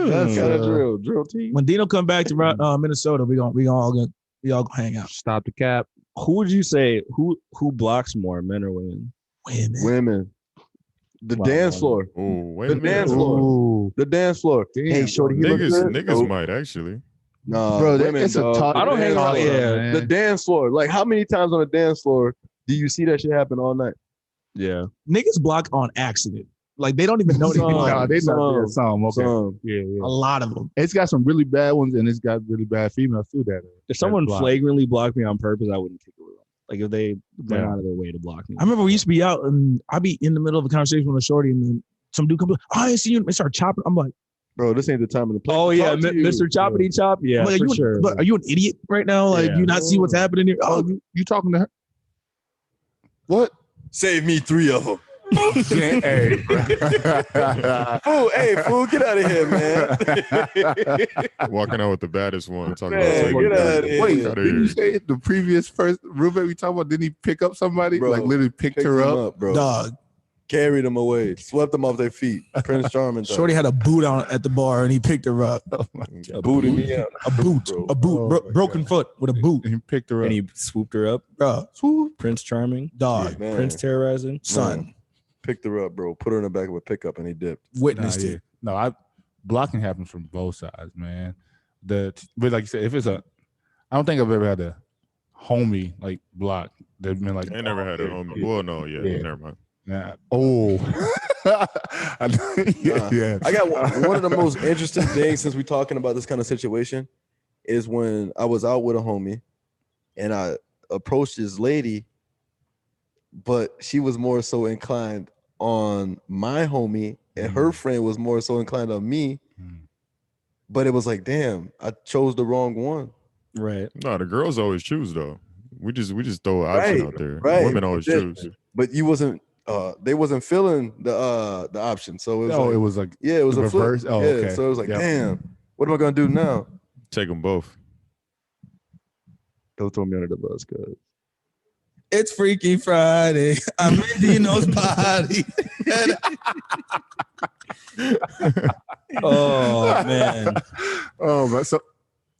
that's got a drill team. When Dino come back to Minnesota, we all gonna hang out. Stop the cap. Who would you say who blocks more, men or women? Women. The dance floor. Oh, wait The a minute. dance floor. Ooh. The dance floor. Damn, Hey, shorty, you look good? Niggas might actually. Nah, Bro, women, it's a dog. talk. I don't hang out. Yeah, man. The dance floor. Like, how many times on the dance floor do you see that shit happen all night? yeah. Niggas block on accident. Like they don't even know they Some. block. Nah, they not there. Some. Okay. Some. Yeah. A lot of them. It's got some really bad ones, and it's got really bad females too. If someone block. flagrantly blocked me on purpose, I wouldn't kick it with them. Like if they went out of their way to block me. I remember we used to be out and I'd be in the middle of a conversation with a shorty and then some dude comes, I ain't see you, and start chopping. I'm like, Bro, this ain't the time and the place. Oh to yeah, talk to you. Mr. Choppity Chop. Yeah, but for sure. But are you an idiot right now? Like, Yeah. you not see what's happening here? Oh, Oh, you talking to her? What? Save me 3 of them. Hey. Fool, get out of here, man. Walking out with the baddest one. Talking Man, about get out of here. Wait, Outta did you here. say the previous first roommate we talked about? Didn't he pick up somebody? Bro, like literally picked Picked her them up. bro. dog. Carried them away. Swept them off their feet. Prince Charming. Shorty had a boot on at the bar and he picked her up. booted me out. A boot. Bro. A boot. Oh, my Broken God. foot with a boot. And he picked her up. And he swooped her up. Bro, Prince Charming. dog. Man. Prince terrorizing. Son. Picked her up, bro. Put her in the back of a pickup and he dipped. Witnessed it. No, blocking happens from both sides, man. But like you said, if it's I don't think I've ever had a homie like block. They've been like, I never had a homie. Well, no, yeah, never mind. Nah. Oh, yeah. I got one of the most interesting things since we're talking about this kind of situation is when I was out with a homie and I approached this lady, but she was more so inclined on my homie and her friend was more so inclined on me. But it was like, damn, I chose the wrong one. Right. No, the girls always choose though. We just throw an option out there. right. Women always choose. But you wasn't they wasn't feeling the option. So it was It was like yeah, it was the a flip. reverse. Oh, yeah, okay. so it was like, Yep. damn, what am I gonna do now? Take them both. Don't throw me under the bus, cuz. It's Freaky Friday. I'm in Dino's party. Oh man. Oh, but so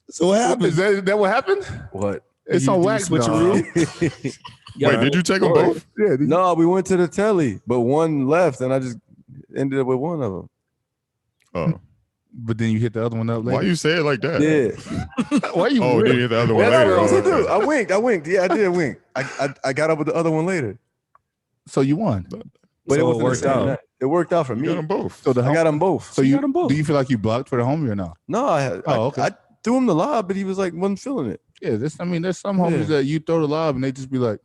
So what happened? is that what happened? What? It's You on do wax switcheroo? Wait, did you take them both? Yeah. No, we went to the telly, but one left, and I just ended up with one of them. Oh, But then you hit the other one up later. why you say it like that? Yeah. Why you? Oh, weird? did you hit the other one What am I later? supposed to Oh, do? okay. I winked. Yeah, I did wink. I got up with the other one later, So you won. but So it wasn't the worked same out. night. It worked out for You me. got them both. So the I got them both. So You you got 'em both. do you feel like you blocked for the homie or no? No, Okay. I threw him the lob, but he was like, wasn't feeling it. Yeah, there's some homies Yeah. that you throw the lob and they just be like,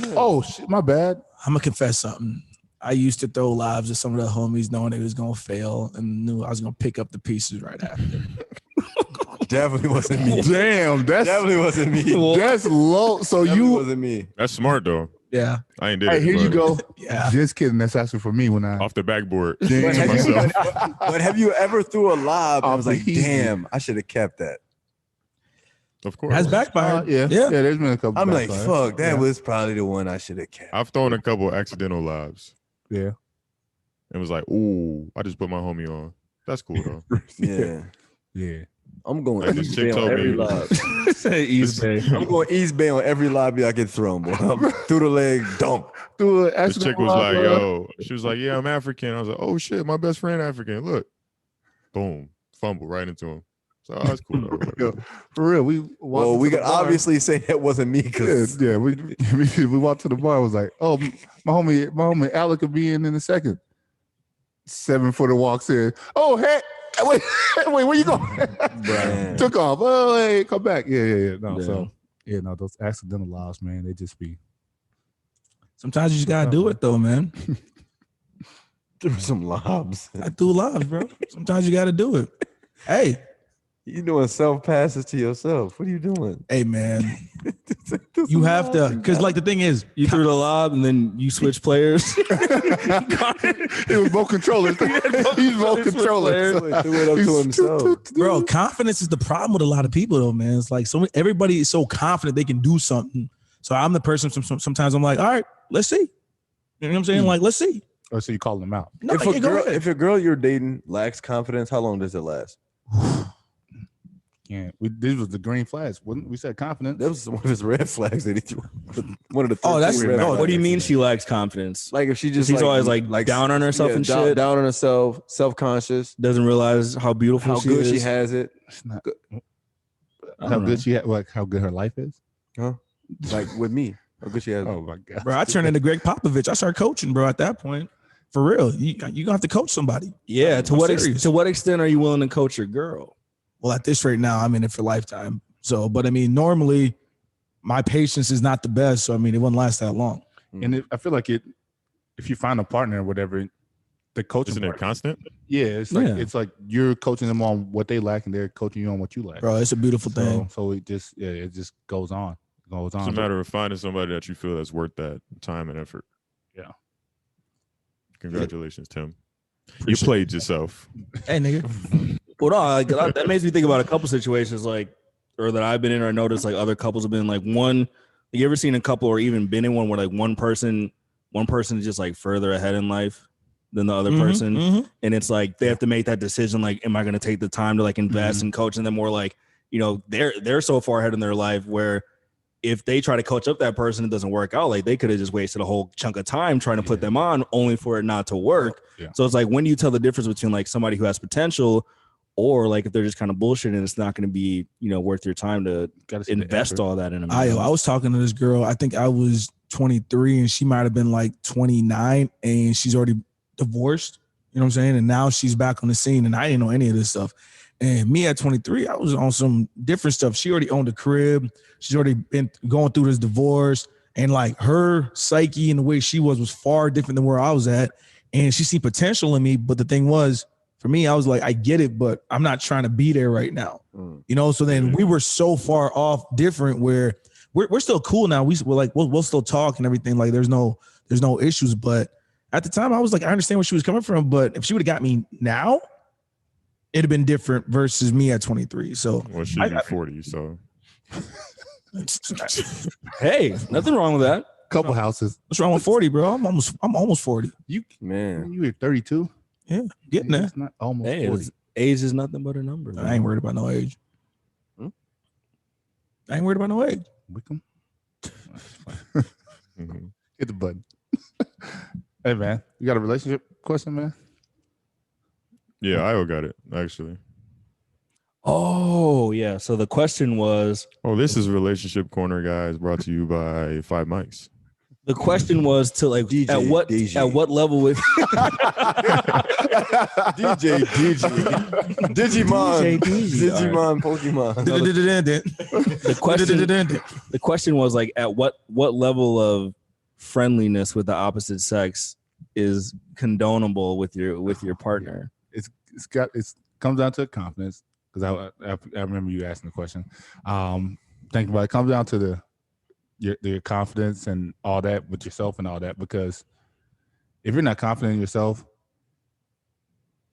Yeah. "Oh shit, my bad." I'm gonna confess something. I used to throw lives at some of the homies knowing they was gonna fail and knew I was gonna pick up the pieces right after. Definitely wasn't me. Damn, Definitely wasn't me. that's low. So Definitely you, wasn't me. That's smart though. Yeah. I ain't did hey, it. here you but go. Yeah. Just kidding. That's actually for me when I. Off the backboard. Damn. But to have, you, myself. but have you ever threw a lob and Off was the like, easy. damn, I should have kept that? Of course. Has backfired. Yeah. There's been a couple. I'm like, backfires. fuck, that Yeah. was probably the one I should have kept. I've thrown a couple accidental lives. Yeah. And was like, ooh, I just put my homie on. That's cool though. Yeah. Yeah. I'm going Like this East chick Bay on told every me- lob. East Bay. I'm going East Bay on every lobby I get thrown, boy. Through the leg, dunk. This chick was like, yo, she was like, yeah, I'm African. I was like, oh shit, my best friend African. Look. Boom. Fumble right into him. So that's cool. Though. For real, we Well, we could obviously say that wasn't me Yeah, because yeah. We walked to the bar. Was like, oh, my homie Alec could be in a second. 7-footer walks in. Oh, hey, wait, where you going? Man. Took off. Oh, hey, come back. Yeah. No, Yeah. so no, those accidental lobs, man, they just be. Sometimes you just gotta do it though, man. Give me some lobs. I do lobs, bro. Sometimes you gotta do it. Hey, You doing self passes to yourself. What are you doing? hey, man. You have to, because like the thing is, You threw the lob and then you switch players. It was both controllers. He's both controllers. Threw it up to himself. bro, confidence is the problem with a lot of people though, man. It's like everybody is so confident they can do something. So I'm the person. Sometimes I'm like, all right, let's see. You know what I'm saying? Like, let's see. Oh, so you calling them out? No, If yeah, go ahead. if a girl you're dating lacks confidence, how long does it last? Yeah, this was the green flags. We said confidence. That was one of his red flags that he threw. One of the Oh, that's 13 red no, flags. What do you mean she lacks confidence? Like if she just She's always like down on herself and shit. down on herself, self-conscious, Doesn't realize how beautiful how she good is. she has it, It's not, I how don't know. good she had, like how good her life is. like with me. How good she has it. Oh my god, Bro, I turned into Greg Popovich. I started coaching, bro. At that point, for real, you gonna have to coach somebody. Yeah. To I'm what serious. to what extent are you willing to coach your girl? Well, at this rate now, I'm in it for lifetime. So, but I mean, normally my patience is not the best. So, I mean, it wouldn't last that long. And I feel like it. If you find a partner or whatever, the coaching Isn't it partner- constant? Yeah, Yeah. it's like you're coaching them on what they lack, and they're coaching you on what you lack. Bro, it's a beautiful thing. So it just goes on, It's a matter of finding somebody that you feel that's worth that time and effort. Yeah. Congratulations, Tim. You played yourself. Hey, nigga. Well, no, like, that makes me think about a couple situations or that I've been in or I noticed like other couples have been like one. You ever seen a couple or even been in one where like one person is just like further ahead in life than the other person, and it's like they have to make that decision. Like, am I going to take the time to like invest and coach? And then more like, they're so far ahead in their life where if they try to coach up that person, it doesn't work out. Like they could have just wasted a whole chunk of time trying to put them on, only for it not to work. Yeah. So it's like, when do you tell the difference between like somebody who has potential, or like if they're just kind of bullshitting and it's not going to be, worth your time to invest all that in them. I was talking to this girl. I think I was 23 and she might have been like 29 and she's already divorced. You know what I'm saying? And now she's back on the scene and I didn't know any of this stuff. And me at 23, I was on some different stuff. She already owned a crib. She's already been going through this divorce. And like her psyche and the way she was far different than where I was at. And she seen potential in me. But the thing was, for me, I was like, I get it, but I'm not trying to be there right now. So then we were so far off different where we're still cool now. We're like, we'll still talk and everything. Like there's no issues. But at the time I was like, I understand where she was coming from, but if she would have got me now, it'd have been different versus me at 23. So Well, she'd be 40, so Hey, nothing wrong with that. couple houses. what's wrong with 40, bro? I'm almost 40. Man. You were 32. Yeah, getting there. It's not almost Hey, 40. age is nothing but a number. I ain't worried about no age. I ain't worried about no age. Wickham. mhm. Hit the button. Hey man, you got a relationship question, man? Yeah, Io got it, actually. Oh, yeah. So the question was, Oh, this is Relationship Corner, guys, brought to you by Five Mics. to like DJ, at what DJ. at what level with DJ, Digimon, Digimon, Pokemon. the question was like at what level of friendliness with the opposite sex is condonable with your partner? It comes down to confidence, because I remember you asking the question. Thinking about it, comes down to your confidence and all that with yourself and all that, because if you're not confident in yourself,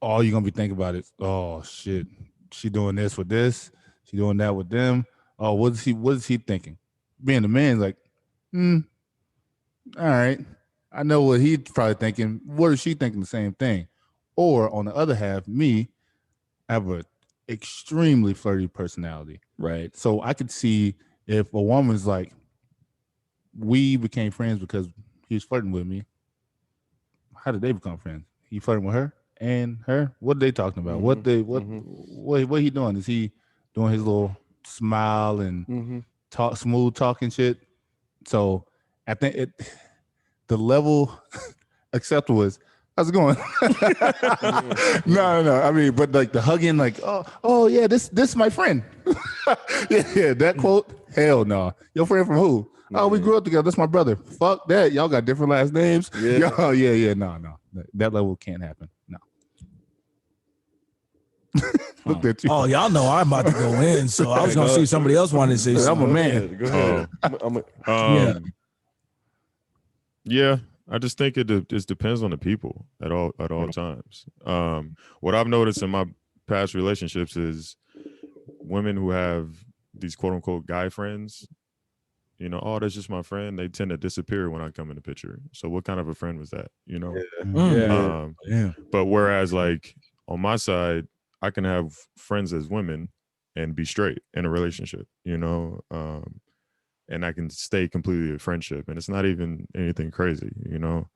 all you're gonna be thinking about is, oh shit, she doing this with this, she doing that with them. Oh, what is he thinking? Being the man, like, all right, I know what he's probably thinking. What is she thinking? The same thing. Or on the other half, me, I have a extremely flirty personality. Right. So I could see if a woman's like, we became friends because he was flirting with me. How did they become friends? He flirting with her and her. What are they talking about? What he doing? Is he doing his little smile and smooth talking shit? So I think the level acceptable is, how's it going? No. I mean, but like the hugging, like, oh yeah, this my friend. yeah, that quote. Hell no. Your friend from who? Oh, we grew up together. That's my brother. Fuck that. Y'all got different last names. Yeah. Yeah. No. That level can't happen. No. Looked at you. Oh, y'all know I'm about to go in, so I was gonna see if somebody else wanted to say something. I'm a man. Go ahead. Yeah, I just think it just depends on the people at all times. What I've noticed in my past relationships is women who have these quote unquote guy friends, you know, oh, that's just my friend. They tend to disappear when I come in the picture. So what kind of a friend was that? You know? But whereas like on my side, I can have friends as women and be straight in a relationship, you know? And I can stay completely a friendship, and it's not even anything crazy, you know?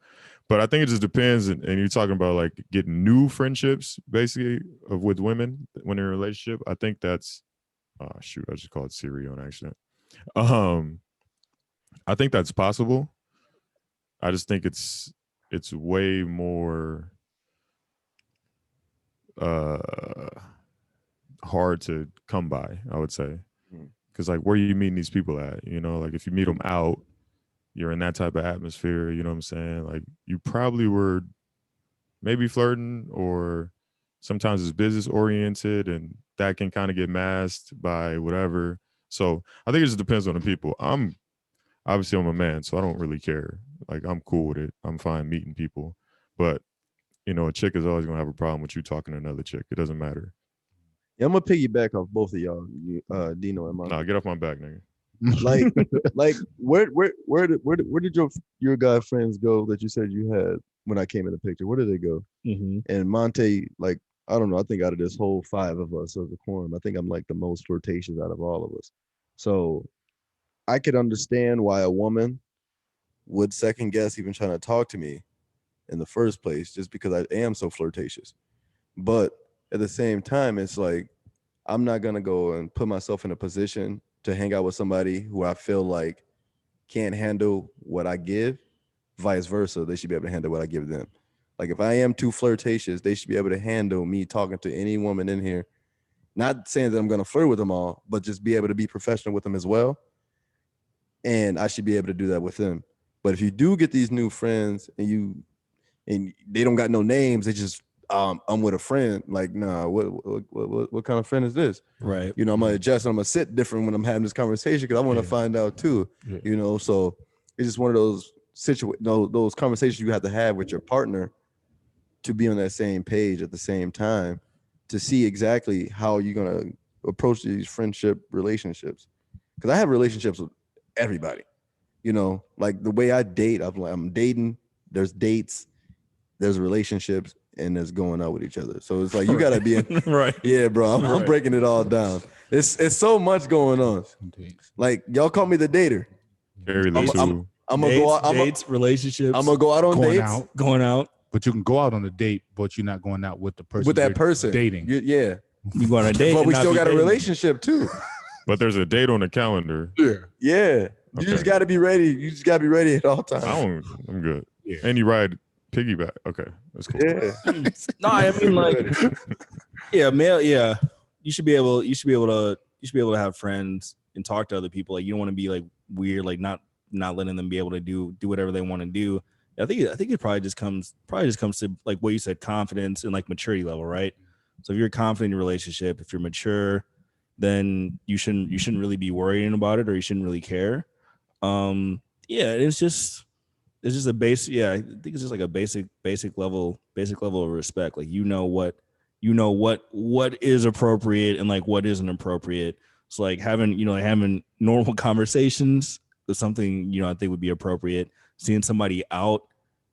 But I think it just depends. And you're talking about like getting new friendships basically with women when in a relationship. I think that's, I just called Siri on accident. I think that's possible. I just think it's way more hard to come by, I would say. Because like, where are you meeting these people at? You know, like if you meet them out, you're in that type of atmosphere, you know what I'm saying? Like you probably were maybe flirting, or sometimes it's business oriented, and that can kind of get masked by whatever. So I think it just depends on the people. I'm a man, so I don't really care. Like I'm cool with it. I'm fine meeting people. But, you know, a chick is always gonna have a problem with you talking to another chick. It doesn't matter. Yeah, I'm gonna piggyback off both of y'all, Dino and Monty. Nah, get off my back, nigga. Like where did your guy friends go that you said you had when I came in the picture? Where did they go? And Monte, like, I don't know, I think out of this whole 5 of us of the quorum, I think I'm like the most flirtatious out of all of us. So I could understand why a woman would second guess even trying to talk to me in the first place, just because I am so flirtatious. But at the same time, it's like, I'm not going to go and put myself in a position to hang out with somebody who I feel like can't handle what I give. Vice versa, they should be able to handle what I give them. Like if I am too flirtatious, they should be able to handle me talking to any woman in here. Not saying that I'm going to flirt with them all, but just be able to be professional with them as well. And I should be able to do that with them. But if you do get these new friends and they don't got no names, they just I'm with a friend. Like, nah, what kind of friend is this? Right. You know, I'm gonna adjust. I'm gonna sit different when I'm having this conversation because I want to find out too. Yeah. You know, so it's just one of those those conversations you have to have with your partner to be on that same page at the same time to see exactly how you're gonna approach these friendship relationships. Because I have relationships with everybody. You know, like the way I date, I'm dating. There's dates. There's relationships. And there's going out with each other. So it's like you gotta be in right. Yeah, bro. I'm breaking it all down. It's so much going on. Like y'all call me the dater. I'm gonna go out. Dates, relationships. I'm gonna go out on dates. Going out. But you can go out on a date, but you're not going out with the person. With that person dating. Yeah. You go on a date. But we still got a relationship too. But there's a date on the calendar. Yeah. You just gotta be ready. You just gotta be ready at all times. I'm good. Yeah. And you ride piggyback. Okay, that's cool. Yeah. No, I mean like, yeah, male. Yeah, you should be able to have friends and talk to other people. Like you don't want to be like weird, like not letting them be able to do whatever they want to do. I think it probably just comes to like what you said, confidence and like maturity level, right? So if you're confident in your relationship, if you're mature, then you shouldn't really be worrying about it, or you shouldn't really care. Yeah, it's just a basic. Yeah, I think it's just like a basic level of respect. Like you know what is appropriate and like what isn't appropriate. So like having normal conversations is something I think would be appropriate. Seeing somebody out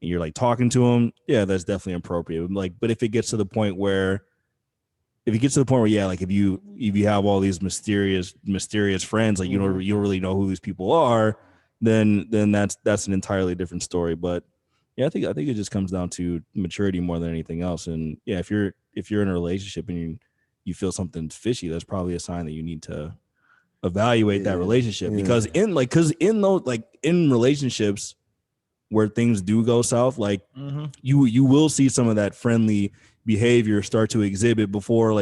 and you're like talking to them, yeah, that's definitely appropriate. Like, but if it gets to the point where if you get to the point where like if you have all these mysterious friends, like you don't really know who these people are, then that's an entirely different story. But yeah, I think it just comes down to maturity more than anything else. And yeah, if you're in a relationship and you feel something's fishy, that's probably a sign that you need to evaluate that relationship. Because in relationships where things do go south, like you will see some of that friendly behavior start to exhibit before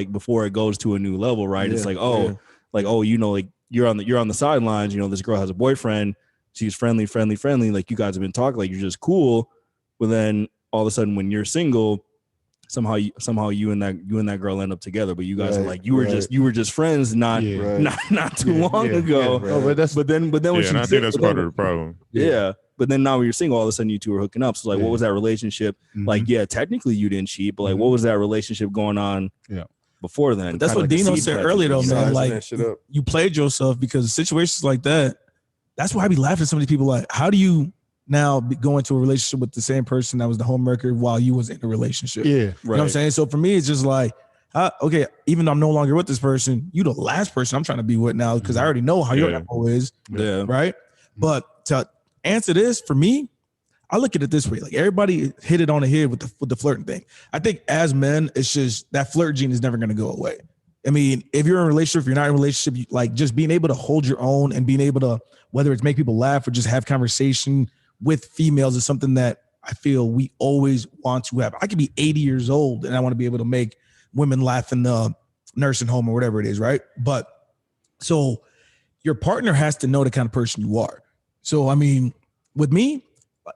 it goes to a new level, right? It's like, you're on the sidelines, this girl has a boyfriend, she's friendly, like you guys have been talking, like you're just cool. But then all of a sudden when you're single, somehow you and that girl end up together, but you guys are like you were just friends not too long ago. But then when I think that's part of the problem. But then now when you're single, all of a sudden you two are hooking up. So what was that relationship like? Yeah, technically you didn't cheat, but like what was that relationship going on before then? But that's what Dino said earlier though, man. Like you played yourself, because situations like that, that's why I be laughing at some of these people. Like, how do you now go into a relationship with the same person that was the homewrecker while you was in a relationship? Yeah, you know what I'm saying? So for me, it's just like, okay, even though I'm no longer with this person, you the last person I'm trying to be with now, because I already know how your MO is. Yeah. Right. But to answer this, for me, I look at it this way: like everybody hit it on the head with the flirting thing. I think as men, it's just that flirt gene is never going to go away. I mean, if you're in a relationship, if you're not in a relationship, like just being able to hold your own and being able to, whether it's make people laugh or just have conversation with females, is something that I feel we always want to have. I could be 80 years old and I want to be able to make women laugh in the nursing home or whatever it is, right? But so your partner has to know the kind of person you are. So, I mean, with me,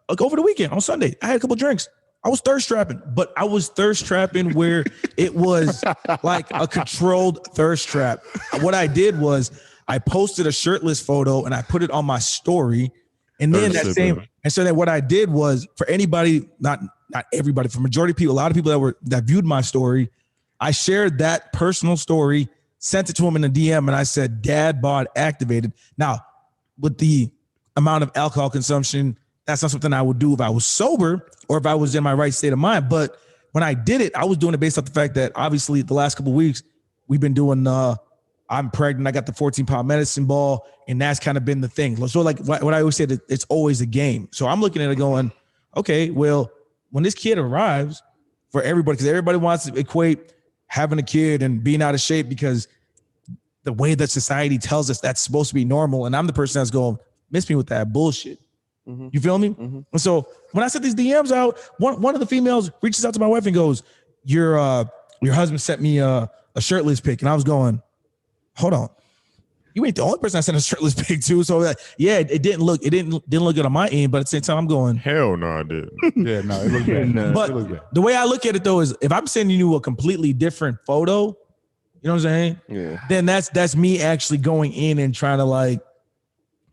like over the weekend on Sunday, I had a couple drinks. I was thirst trapping, but I was thirst trapping where it was like a controlled thirst trap. What I did was I posted a shirtless photo and I put it on my story. And then so then what I did was, for anybody, not everybody, for majority of people, a lot of people that viewed my story, I shared that personal story, sent it to him in a DM, and I said, dad bod activated. Now, with the amount of alcohol consumption, that's not something I would do if I was sober or if I was in my right state of mind. But when I did it, I was doing it based off the fact that obviously the last couple of weeks we've been doing, I'm pregnant, I got the 14-pound medicine ball, and that's kind of been the thing. So like what I always said, it's always a game. So I'm looking at it going, okay, well, when this kid arrives, for everybody, because everybody wants to equate having a kid and being out of shape because the way that society tells us that's supposed to be normal. And I'm the person that's going, miss me with that bullshit. Mm-hmm. You feel me? Mm-hmm. And so when I set these DMs out, one of the females reaches out to my wife and goes, your husband sent me a shirtless pic. And I was going, hold on. You ain't the only person I sent a shirtless pic to. So it didn't look good on my end, but at the same time I'm going, hell no, I didn't. Yeah, no, it looked bad. But the way I look at it though is if I'm sending you a completely different photo, you know what I'm saying? Yeah. Then that's me actually going in and trying to like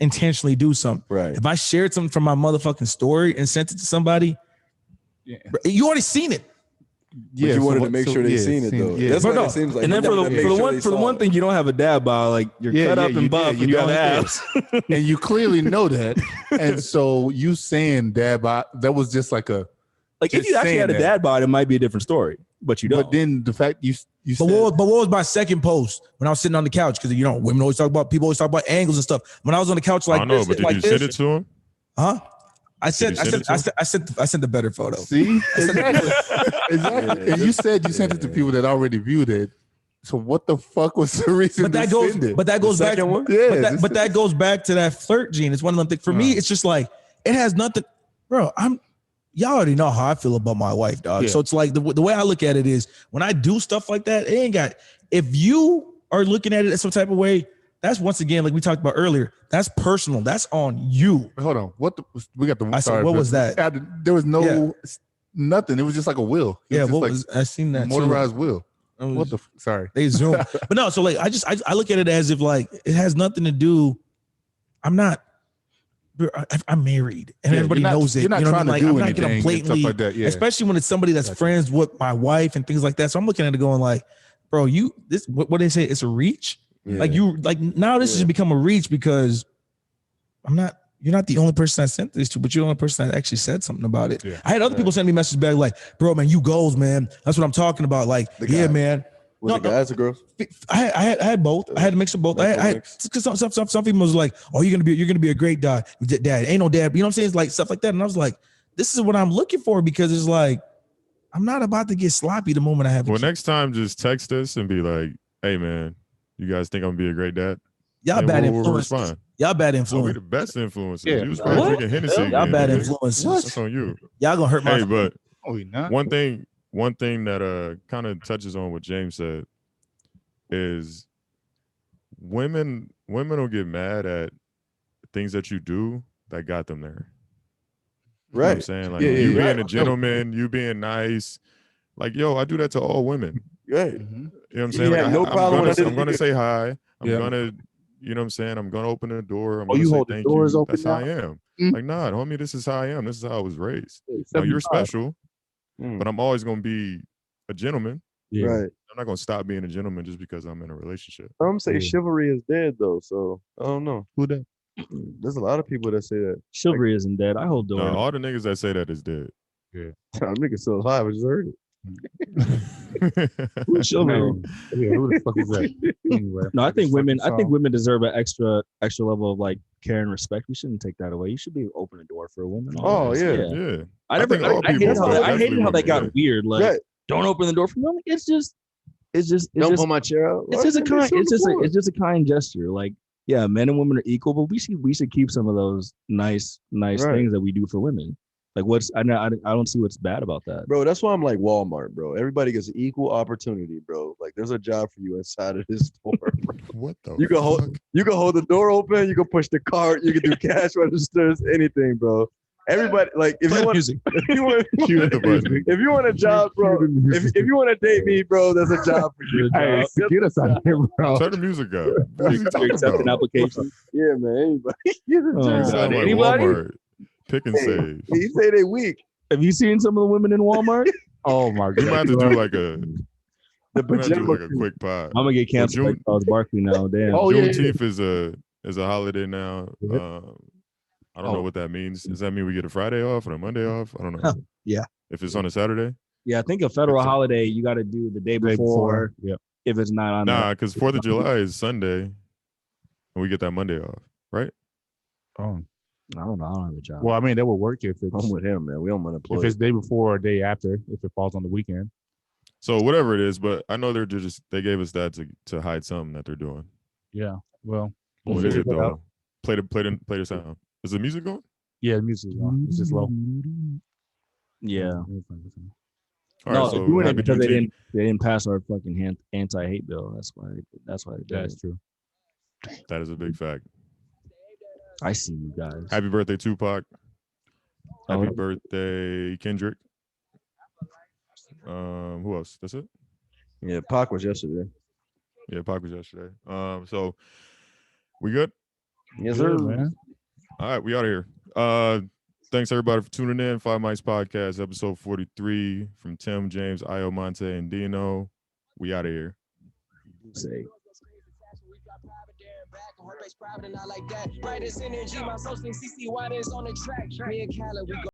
intentionally do something. Right. If I shared something from my motherfucking story and sent it to somebody, you already seen it. Yeah, but you wanted to make sure they seen it though. Yeah. That's what it seems like. And then for the one thing, you don't have a dad bod, like you're cut up and buff, and you have abs, and you clearly know that. And so you saying dad bod, that was just like a if you actually had a dad bod, it might be a different story. But you don't. But then the fact you but what was my second post when I was sitting on the couch? Because women always talk about, people always talk about angles and stuff. When I was on the couch like this, but did you send it to him? Huh? I sent the better photo. See, exactly. And you said you sent it to people that already viewed it. So what the fuck was the reason? But that goes back. But that goes back to that flirt gene. It's one of them things. For me, it's just like it has nothing, bro. Y'all already know how I feel about my wife, dog. Yeah. So it's like the way I look at it is when I do stuff like that, it ain't got. If you are looking at it in some type of way, that's once again, like we talked about earlier, that's personal. That's on you. Hold on. We got the. I said, what was that? There was nothing. It was just like a wheel. I seen that motorized wheel. Sorry. They zoom. But no, so like I look at it as if like it has nothing to do. I'm married and everybody knows it. You're not trying to do anything. I'm not blatantly, like that, especially when it's somebody that's friends with my wife and things like that. So I'm looking at it going like, bro, what they say, it's a reach. Yeah. Now this has become a reach because you're not the only person I sent this to, but you're the only person that actually said something about it. Yeah. I had other people send me messages back like, bro, man, you goals, man. That's what I'm talking about. Like, man, Was it guys or girls? I had both. I had a mix of both. I had because some females was like, "Oh, you're gonna be a great dad. Ain't no dad." You know what I'm saying? It's like stuff like that. And I was like, "This is what I'm looking for," because it's like I'm not about to get sloppy the moment I have. Well, next time, just text us and be like, "Hey, man, you guys think I'm gonna be a great dad?" Y'all bad influences. Y'all bad influence. We the best influences. Yeah. You was probably drinking Hennessy. Y'all bad nigga. influences. That's on you. Y'all gonna hurt my. Hey, but not. one thing that kind of touches on what James said is women will get mad at things that you do that got them there. You know what I'm saying? Like you being a gentleman, you being nice. Like, yo, I do that to all women. Right. You know what I'm saying? Like, no problem. I'm gonna say hi. I'm gonna, you know what I'm saying? I'm gonna open the door. I'm gonna you say hold the thank doors you. open That's how now? I am. Mm. Like, nah, homie, this is how I am. This is how I was raised. Now, you're special, but I'm always gonna be a gentleman. Yeah. Right. I'm not gonna stop being a gentleman just because I'm in a relationship. Some say chivalry is dead though, so I don't know. Who that? There's a lot of people that say that. Chivalry isn't dead. I hold door. No, all the niggas that say that is dead. I'm nigga still alive. I just heard it. Chivalry. Yeah, who the fuck is that? Anyway, No, I think women deserve an extra level of like care and respect. We shouldn't take that away. You should be open the door for a woman. Oh, always. yeah. Yeah. I think all people, hated but I hated how that got especially weird. Like, Right. don't open the door for me. It's just Don't pull my chair out. it's just a kind it's just a kind gesture. Like, yeah, men and women are equal, but we should keep some of those nice Right. things that we do for women. Like, I don't see what's bad about that. Bro, that's why I'm like Walmart, bro. Everybody gets equal opportunity, bro. Like, there's a job for you inside of this store, bro. What the You can fuck? hold the door open. You can push the cart. You can do cash registers, anything, bro. Everybody, like, if you want a job, bro, if you want to date me, bro, there's a job for you. Hey, get us out here, bro. Turn the music up. What are you talking Accepting about? applications. Yeah, man. Anybody. Get a Oh, job. You God. sound like Anybody? Walmart. Pick and save. He say they weak. Have you seen some of the women in Walmart? Oh my We might have to god. do like a The we might have to do pajama. like a quick pod. I'm gonna get canceled Well, like Charles Barkley now. Damn. Oh, yeah. Juneteenth is a holiday now. Yep. I don't know what that means. Does that mean we get a Friday off and a Monday off? I don't know. Yeah. If it's on a Saturday? Yeah, I think a federal holiday you got to do the day before. Yep. If it's not on. Nah, because 4th of July is Sunday, and we get that Monday off, right? Oh. I don't know. I don't have a job. Well, I mean, that would work if it's I'm with him, man. We don't want to if it's day before or day after. If it falls on the weekend. So whatever it is, but I know they gave us that to hide something that they're doing. Yeah. Well, What we'll is figure it it out. though? Play the sound. Is the music going? Yeah, the music is on. It's just low. Yeah. All No, right, they're so doing it happy because they Juneteenth. didn't pass our fucking anti-hate bill. That's why they did That's it. true. That is a big fact. I see you guys. Happy birthday, Tupac. Happy Oh. birthday, Kendrick. Who else? That's it? Yeah, Pac was yesterday. Yeah, Pac was yesterday. So we good? Yes, Good, sir. man. All right, we out of here. Thanks everybody for tuning in. 5 Mics Podcast, episode 43 from Tim, James, Io, Monte, and Dino. We out of here. Say. Brightest energy, my social CC, why is on the track. Me and Khaled, we go.